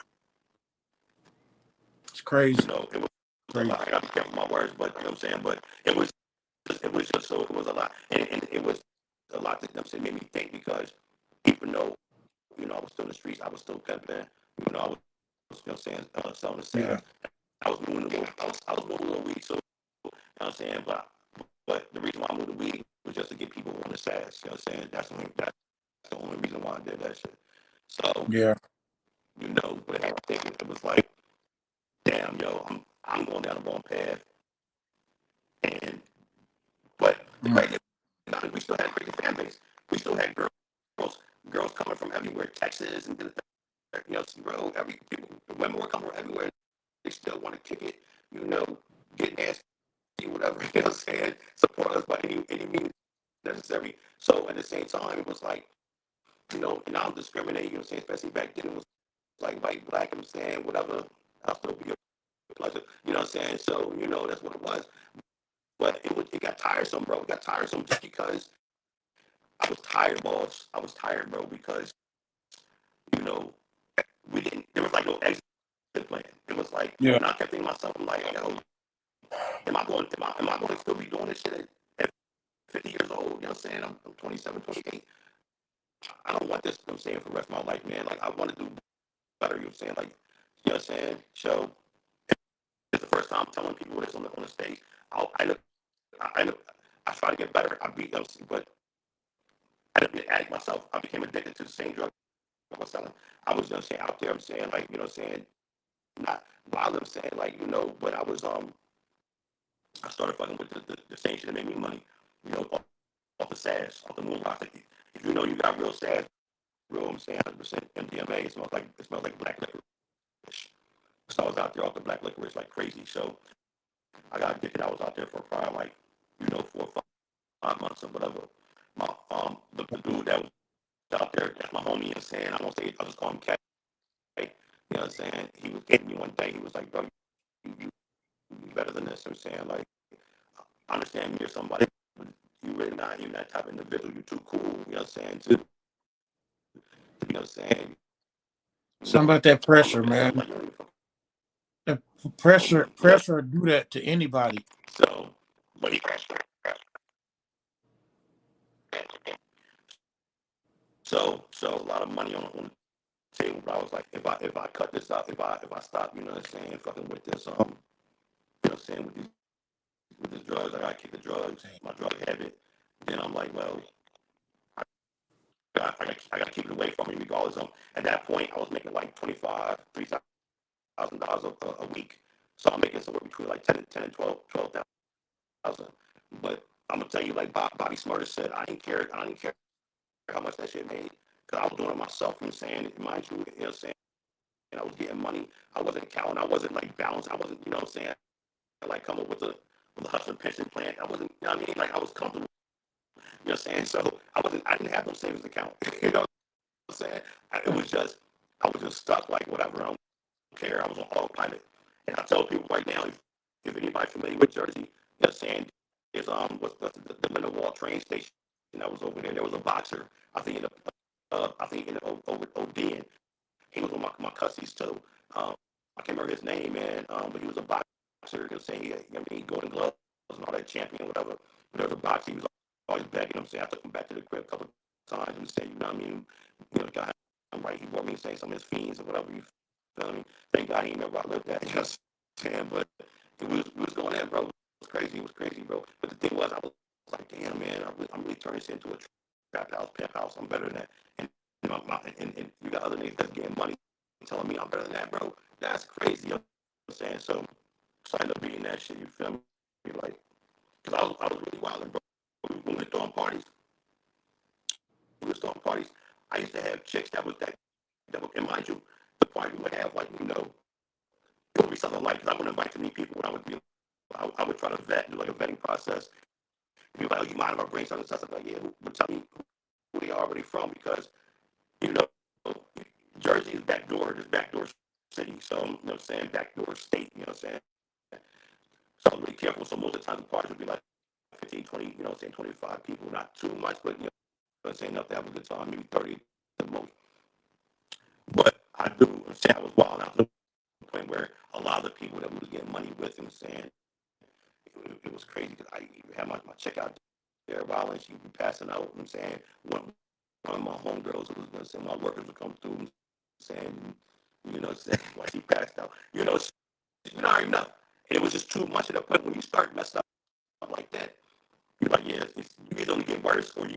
It's crazy. it was a lot. I gotta be careful Crazy. with my words, but you know what I'm saying. But it was just so it was a lot, and it was a lot that you know what I'm saying made me think because even though you know I was still in the streets, I was still pimping. You know, I was you know what I'm saying selling the sass. I was moving a Yeah. little. I was moving a little weed too. You know what I'm saying? But the reason why I moved the weed was just to get people on the sass. You know what I'm saying? That's the main thing. the only reason why I did that shit. So, Yeah. what I was thinking, it was like, damn, yo, I'm going down the wrong path. And but the Mm. crazy about it, we still had a crazy fan base. We still had girls coming from everywhere, Texas and bro, every people, women were coming from everywhere. They still want to kick it, get nasty, whatever. You know what I'm saying? Support us by any means necessary. So at the same time, it was like, and I don't discriminate. You know what I'm saying? Especially back then, it was like white, black. I'm saying whatever. I'll still be a pleasure. You know what I'm saying? So that's what it was. But it got tiresome, bro. It got tiresome just because I was tired, boss. I was tired, bro, because you know we didn't. There was like no exit plan. It was like, Yeah. and I kept thinking to myself, I'm like, am I going to still be doing this shit at 50 years old? You know what I'm saying? I'm 27, 28. I don't want this. You know what I'm saying, for the rest of my life, man. Like I want to do better. You know what I'm saying? Like, you know what I'm saying? So it's the first time I'm telling people this on the stage. I, I try to get better. I beat them, but I didn't be an addict myself. I became addicted to the same drug I was selling. I was, saying, out there. I'm saying, like, what I'm saying, not wild. I'm saying, like, but I started fucking with the same shit that made me money. Off the sass, off the moon rock. If you got real sass, real, I'm saying, 100% MDMA. It smells like black licorice. So I was out there off the black licorice like crazy. So I got addicted. I was out there for probably like 4 or 5 months or whatever. The dude that was out there, that's my homie, and saying, I won't say, I'll just call him Cat. You know what I'm saying? He was getting me one day. He was like, bro, you better than this. I'm saying, like, I understand you're somebody, but you really not even that type of individual. You're too cool. You know what I'm saying? You know what I'm saying? Something about I that look at pressure, yourself like man. you don't even That fuck with me. pressure do that to anybody. So, but so a lot of money on the table. But I was like, if I cut this out, if I stop, you know what I'm saying, fucking with this, you know what I'm saying, with these drugs, I gotta kick the drugs, my drug habit. Then I'm like, well, I gotta keep it away from me regardless. At that point, I was making like 25, $3,000 a week. So I'm making somewhere between like 10 and 12,000. But I'm gonna tell you, like Bobby Smarter said, I didn't care how much that shit made, because I was doing it myself. You know what I'm saying? Mind you, you know what I'm saying? And I was getting money. I wasn't counting. I wasn't like balanced. I wasn't, you know what I'm saying? Like coming with a hustler pension plan. I wasn't, you know what I mean? Like I was comfortable. You know what I'm saying? So I didn't have no savings account. You know what I'm saying? I was just stuck like whatever. I don't care. I was on autopilot. And I tell people right now, if anybody's familiar with Jersey, you know what I'm saying? There's what's the Middle Wall train station that was over there. There was a boxer. I think in over OD. He was one of my cussies too. I can't remember his name, man, but he was a boxer. You know what I'm saying? He golden gloves and all that, champion, whatever. But there was a boxer. He was always begging him, saying, I took him back to the crib a couple of times and saying, you know what I mean? God, I'm right. He brought me saying some of his fiends or whatever. You feel me? Thank God he didn't know where I lived at. You know what I'm saying? But we was going there, bro. It was crazy. It was crazy, bro. But the thing was, I was like, damn, man, I'm really turning this into a trap house, pimp house. I'm better than that. And you got other niggas that's getting money telling me I'm better than that, bro. That's crazy. You know what I'm saying? So I ended up being that shit. You feel me? Like, because I was really wilding, bro. We were throwing parties. We was throwing parties. I used to have chicks that would, and mind you, the party would have like, it would be something like, because I wouldn't invite too many people. And I would try to do like a vetting process. People like, oh, you mind if I bring something? So I was like, yeah, but tell me who they are, where they from, because you know, Jersey is this backdoor city. So, you know what I'm saying, backdoor state, you know what I'm saying? So I'm really careful. So most of the time the parties would be like 15, 20, you know what I'm saying, 25 people, not too much, but you know what I'm saying, enough to have a good time, maybe 30 at most. But I do, I'm saying I was wild out to the point where a lot of the people that we was getting money with, I'm saying, it was crazy because I had my chick out there wilding, she would be passing out, I'm saying, one of my homegirls who was going to say my workers would come through and saying, saying why she passed out. You already know. And it was just too much at that point when you start messing up like that. You're like, yeah, you can only get worse, or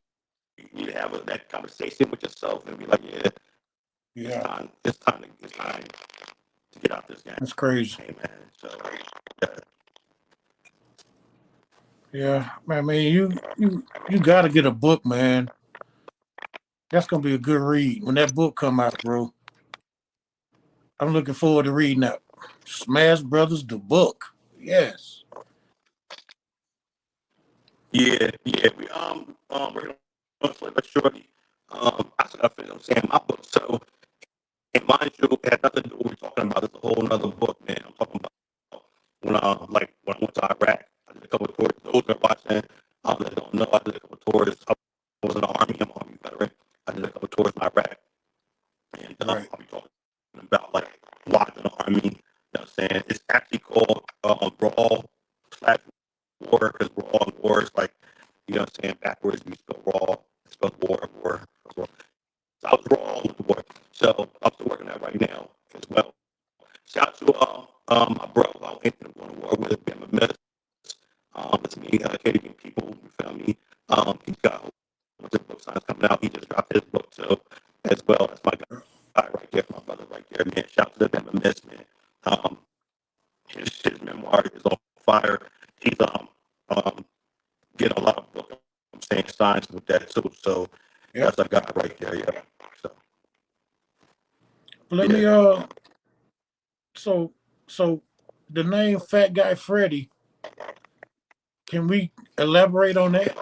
you need to have that conversation with yourself and be like, yeah, Yeah, it's time to get out this game, that's crazy. man. So yeah, Yeah, man, you got to get a book, man. That's gonna be a good read when that book come out, bro. I'm looking forward to reading that. Smash Brothers, the book. Yes. yeah, we're gonna slowly but surely. I still gotta finish. I'm saying my book. So, and mind you, it had nothing to do with what we're talking about. It's a whole nother book, man. I'm talking about when I went to Iraq. I did a couple of tours. Those that are watching, that don't know, I did a couple of tours. I was in the army. I'm an army veteran. I did a couple of tours in Iraq, and Right. I'll be talking about like why in the army. You know what I'm saying? It's actually called Raw slash War because Raw and War is like, you know what I'm saying, backwards. You spell Raw, it spells War. So I was raw with the war. So I'm still working on that right now as well. Shout out to my brother, Anthony, I'm going to war with, been a mess. It's me, KDAKING people, you feel me? He's got a whole bunch of book signs coming out. He just dropped his book too, as well. That's my guy right there, my brother right there, man. Shout out to them, a mess, man. Um, his memoir is on fire. He's um getting a lot of book, I'm saying, signs with that too. So Yep. that's a guy right there, yeah. So Let yeah. me so so the name Fat Guy Freddy, can we elaborate on that?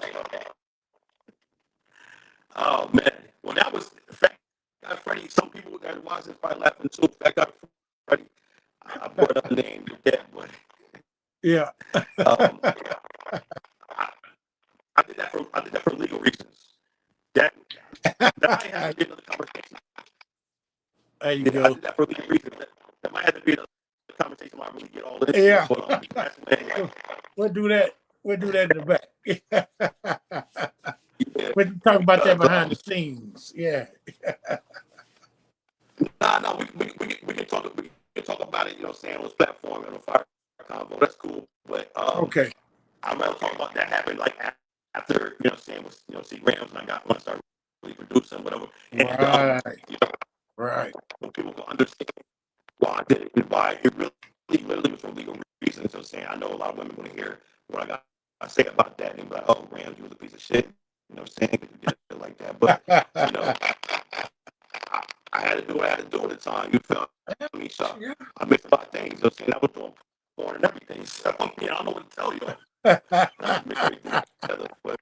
Oh man, well that was Fat Guy Freddy. Some people that watch this probably laughing too. Fat Guy Freddy. I brought up the name with that, but Yeah. um, I, I did that for legal reasons. That that might have to be another conversation. There you Yeah, I go. did that for legal reasons. That might have to be another conversation where I really get all into it. Yeah. But because that's when like We'll do that. We'll do that in the back. yeah, We'll talk about that because behind the scenes. Yeah. nah, we can talk about it. You know, what I'm saying on this platform and on Fire Convo. That's cool. But Okay. I'd rather talk about that happened like after, you know, saying with, you know, CeeGramz and I got when I started really producing whatever. And Right. you know, Right. so people can understand why I did it and why it really was for legal reasons. So saying I know a lot of women want to hear what I say about that and be like, oh, Grams, you was a piece of shit. You know what I'm saying? You did it like that. But, you know, I had to do what I had to do at the time. You feel me? So Yeah. I missed a lot of things. You know what I'm saying? I was doing porn and everything. So I mean, I don't know what to tell you. I just mix everything together. But,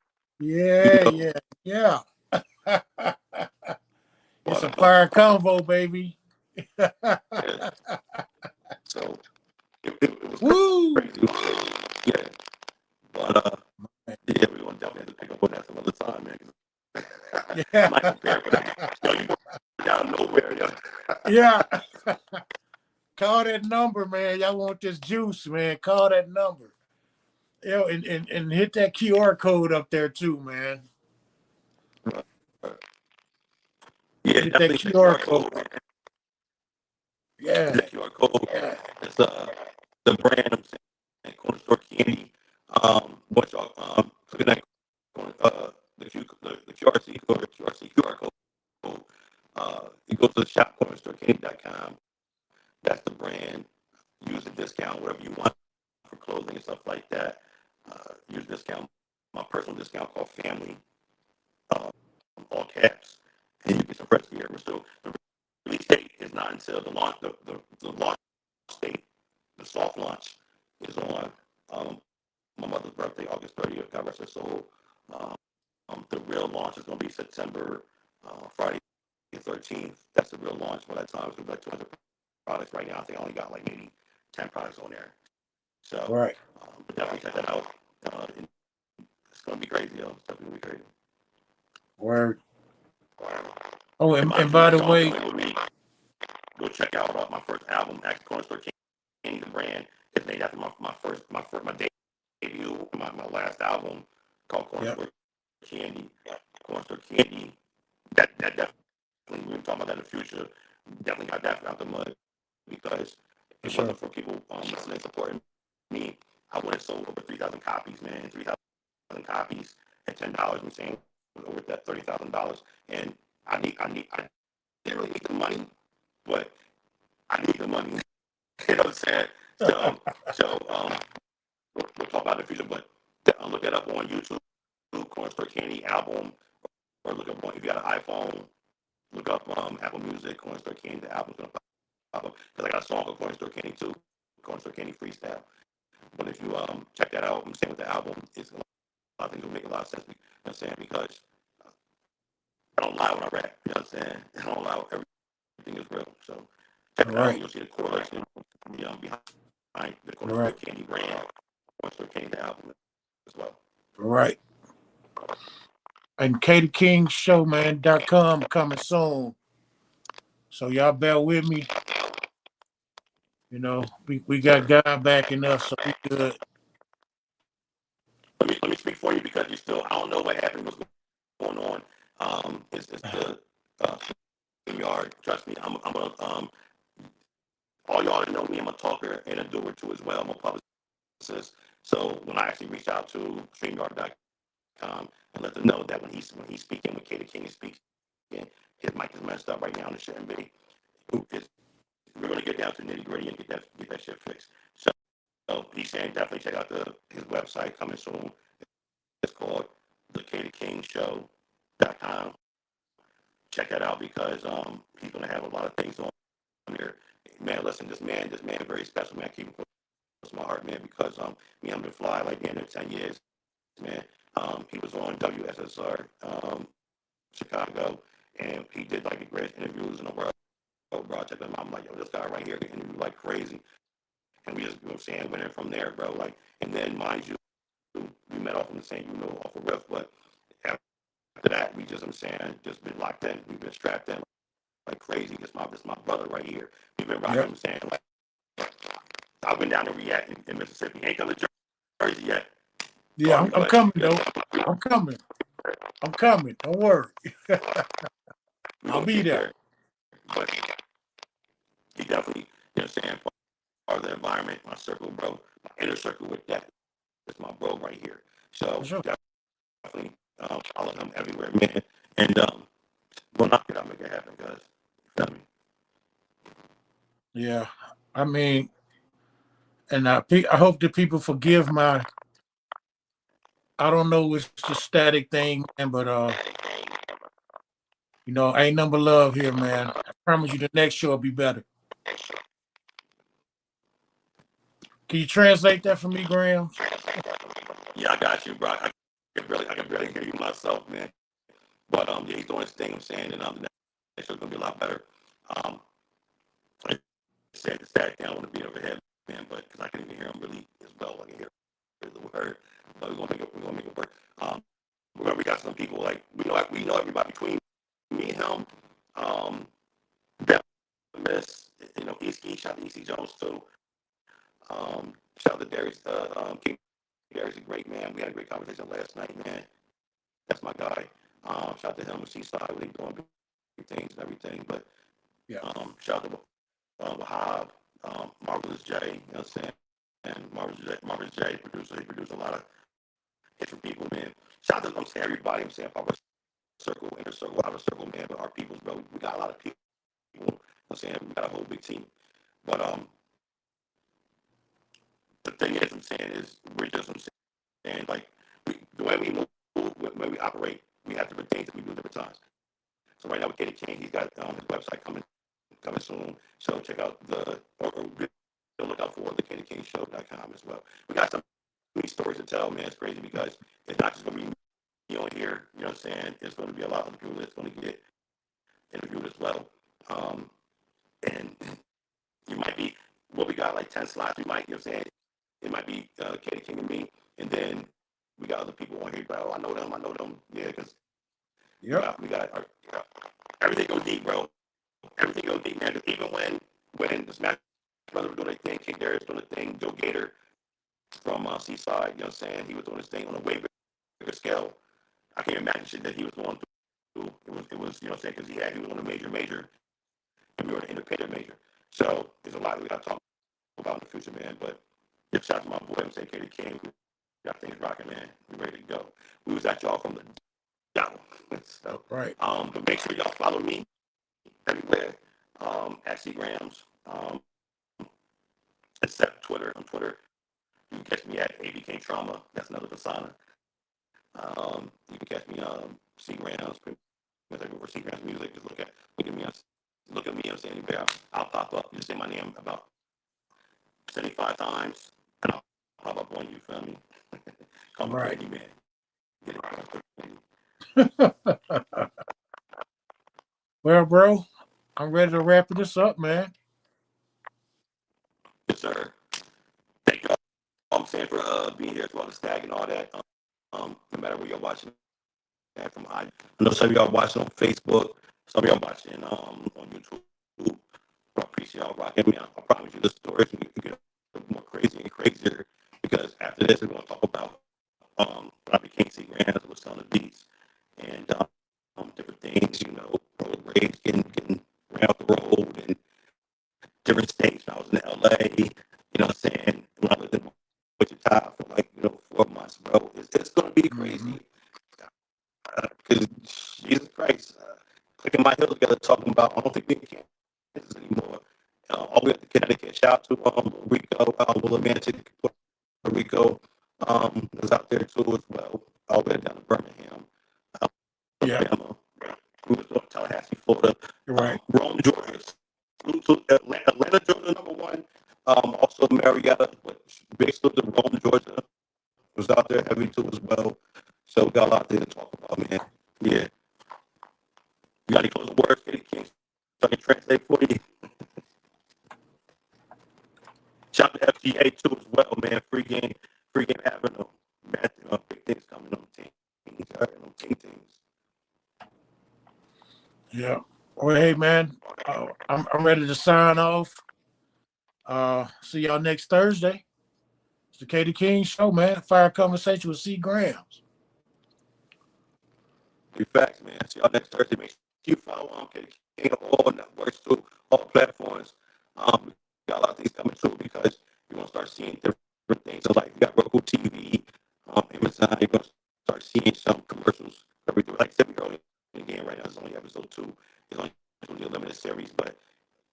you Yeah, know, yeah, yeah. It's but a fire convo, baby. yeah. So it was Woo! crazy. It was crazy. Yeah. But yeah, we're gonna definitely have to pick up on that some other time, man. 'Cause Yeah. I'm not prepared for that. Yo, you down nowhere, yo. Yeah. Call that number, man. Y'all want this juice, man. Call that number. Yo, and hit that QR code up there too, man. Yeah, Hit that definitely the QR QR code. code, man. Yeah. The QR code. It's the brand I'm saying, corner store candy. What y'all look at that the QRC code, the QRC QR code. You go to the shop cornerstorecandy.com. That's the brand. Use a discount, whatever you want for clothing and stuff like that. Use a discount, my personal discount called Family, all caps, and you get some fresh gear. So the release date is not until the launch, the launch date, the soft launch is on my mother's birthday, August 30th. God rest her soul. The real launch is going to be September, Friday the 13th. That's the real launch. By that time, it's going to be like 200 products. Right now, I think I only got like maybe 10 products on there. So, Right. but definitely check that out. It's going to be crazy, yo. It's definitely going to be crazy. Word. Oh, And and mind you, by next the song way, coming with me, go check out my first album, Act Cornerstore King, the brand. It's named after my debut, my last album called yep, Cornerstore Candy. Cornerstore Candy. That definitely, we're talking about that in the future. Definitely got that out the mud because for it sure. wasn't for people listening, supporting me. I went and sold over 3,000 copies, man. 3,000 copies at $10. I'm saying over that $30,000, and I didn't really need the money, but I need the money. You know what I'm saying? So we'll talk about it in the future, but look that up on YouTube, Cornstarch Candy album, or look up on, if you got an iPhone, look up Apple Music, Cornstarch Candy, the album's gonna pop up. Because I got a song called Cornstarch Candy too, Cornstarch Candy Freestyle. But if you check that out, I'm saying with the album, it's a lot of things will make a lot of sense. You know what I'm saying? Because I don't lie when I rap. You know what I'm saying? I don't lie. Everything is real. So check All it out. right. You'll see the correlation behind the All Cornstarch right. Candy brand, Cornstarch Candy the album as well. All right. And KDAKING Show, man.com coming soon. So y'all bear with me. You know, we got God backing us, so we good. Let me speak for you because you still, I don't know what happened, what's going on. It's the yard. Trust me, I'm a all y'all that know me, I'm a talker and a doer too as well. I'm a publicist. So when I actually reached out to StreamYard.com and let them know that when he's speaking, when Katie King is speaking, his mic is messed up right now and it shouldn't be. We're gonna get down to nitty gritty and get that shit fixed. So he's saying definitely check out his website coming soon. It's called thekkingshow.com. Check that out because he's gonna have a lot of things on here. Man, listen, this man very special, man. Keep it close to my heart, man, because me, I'm been fly like damn near 10 years, man. He was on WSSR, Chicago, and he did like the greatest interviews in the world. Bro, I checked him out. I'm like, yo, this guy right here can interview like crazy. And we just, you know what I'm saying, went in from there, bro. Like, and then mind you, we met off in the same, off a riff, but after that, we just, I'm saying, just been locked in. We've been strapped in like crazy. This my brother right here. We've been rocking, Yep. I'm saying, like, I've been down to React in Mississippi. Ain't come to Jersey yet. Yeah, Call I'm, me, I'm but coming you know, though. I'm coming. I'm coming. Don't worry. we're I'll gonna be get there. there. But he definitely, you know what I'm saying, part of the environment, my circle, bro, my inner circle with that. It's my bro right here. For So sure. definitely follow him everywhere, man. And we'll knock it out, make it happen, guys. You feel me? Yeah. I mean, and I hope that people forgive my. I don't know. It's the static thing, man, but ain't number love here, man. I promise you, the next show will be better. Can you translate that for me, Grams? Yeah, I got you, bro. I can barely hear you myself, man. But yeah, he's doing his thing. I'm saying, and the next show's gonna be a lot better. Um, like I said, the static thing, I want to be overhead, man, but because I can even hear him really as well. I can hear the word, but we're gonna make it work. We got some people like we know everybody between me and him. Um, Miss, EC, shout out to EC Jones too. Shout out to Darius, King. Darius is a great man. We had a great conversation last night, man. That's my guy. Shout out to him with Seaside, what they doing big things and everything. But Yeah. shout out to Wahab, Marvelous J, you know what I'm saying? And Marvelous J, producer, he produced a lot of hits for people, man. Shout out to, I'm saying, everybody, I'm saying, Power Circle, Inner Circle, Outer Circle, man, but our peoples, bro, we got a lot of people, you know what I'm saying? We got a whole big team. But the thing is, I'm saying, is we're just, I'm saying, like, the way we move, the way we operate, we have different things that we do different times. So right now with Katie King, he's got his website coming soon. So check out or look out for the KDAKIngshow.com as well. We got some many stories to tell, man. It's crazy because it's not just going to be me on here. You know what I'm saying? It's going to be a lot of people that's going to get interviewed as well. Um, and you might be, well, we got like 10 slots. We might, you know what I'm saying? It might be Katie King and me. And then we got other people on here. Like, oh, I know them. I know them. Yeah, because we Yep. got, we got, our, everything goes deep, bro. Everything goes deep, man. Even when the Smash Brothers were doing their thing, King Darius doing the thing, Joe Gator from Seaside, you know what I'm saying? He was doing his thing on a way bigger scale. I can't imagine shit that he was going through. It was, you know what I'm saying? Because he was on a major, and we were an independent major. So there's a lot we got to talk about in the future, man. But give shout out to my boy, I'm saying, Katie King. We got things rocking, man. We ready to go. We was at y'all from the So, Right. but make sure y'all follow me everywhere at CeeGramz, except Twitter. On Twitter, you can catch me at ABK Trauma. That's another persona. You can catch me CeeGramz, with everywhere CeeGramz music. Just look at me on Sandy Bear. I'll pop up. You say my name about 75 times, and I'll pop up on you. Feel me? Call me Right. Candy Man. Get it? Well, bro, I'm ready to wrap this up, man. Yes, sir. Thank you all. I'm saying for being here throughout the stag and all that. No matter where you're watching that from, I know some of y'all watching on Facebook, some of y'all watching on YouTube. I appreciate y'all rocking me. I promise you, the stories will get more crazy and crazier because after this, we're going to talk about when I became CeeGramz, I was selling the beats and different things, road rage, getting ran off the road and different states. When I was in LA, what I'm saying? When I lived in Wichita for like, 4 months, bro, it's going to be Mm-hmm. crazy. Because Jesus Christ, clicking my heels together talking about, I don't think we can Kansas anymore. All the way up to Connecticut. Shout out to Rico, Willimantic, Puerto Rico, was out there too as well. All the way down to Birmingham, Yeah. Alabama. We was up Tallahassee, Florida, You're right. Rome, Georgia, Atlanta, Georgia, #1. Also Marietta, but big still to Rome, Georgia, was out there heavy too as well. So we got a lot there to talk about, man. Yeah. You got any closing words, KDAKING? So I can translate for you. Shout out to FGA too as well, man. Free game Avenue. Man, big things coming on teams. All right, on teams. Yeah. Well, hey, man, I'm ready to sign off. See y'all next Thursday. It's the Katie King Show, man. Fire Conversation with CeeGramz. Big facts, man. See y'all next Thursday. Make sure you follow KDAKING on all networks too, all platforms. We got a lot of things coming too because you're gonna start seeing different things. So like we got Roku TV, Amazon. You're gonna start seeing some commercials. Like I said, we're early in the game right now. It's only episode 2. It's only a limited series, but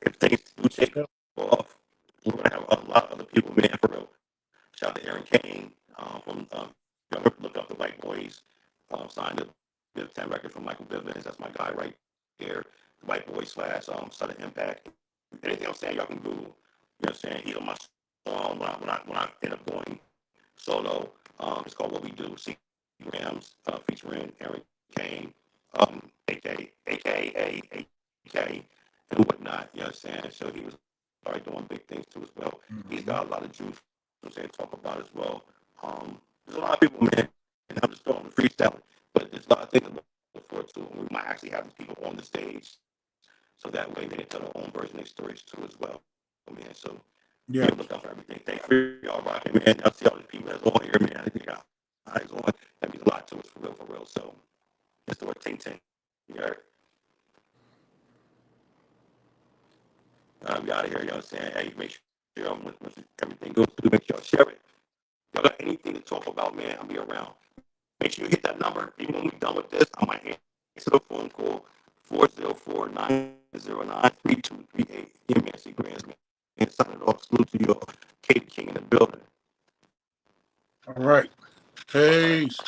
if things do take Yep. off, we're gonna have a lot of other people, man, for real. Shout out to Aaron Kane from look up the White Boys. Signed the 10 records from Michael Bivins. That's my guy right there. White Boys slash Southern Impact. Anything I'm saying, y'all can Google. You know what I'm saying? Either my song when I end up going solo. It's called What We Do. CeeGramz featuring Aaron Kane, aka and whatnot. You know what I'm saying? So he was already doing big things too as well. He's Mm-hmm. got a lot of juice to talk about as well. There's a lot of people, man, and I'm just throwing the freestyling, but there's a lot of things to look forward to. And we might actually have these people on the stage, so that way they can tell their own version of their stories too as well, man. So be Yeah. on the lookout for everything. Thanks for y'all rocking, man. I see all the people that's on here, man. I think got eyes on. That means a lot to us for real, for real. So it's the word ting ting. You heard? We out of here, you know what I'm saying? Hey, make sure once everything goes through, make sure y'all share it. Y'all got anything to talk about, man? I'll be around. Make sure you hit that number. Even when we're done with this, I might answer the phone call 404-909-3238. Give me a CeeGramz, man. And sign it off. Salute to your KDAKING in the building. All right. Peace.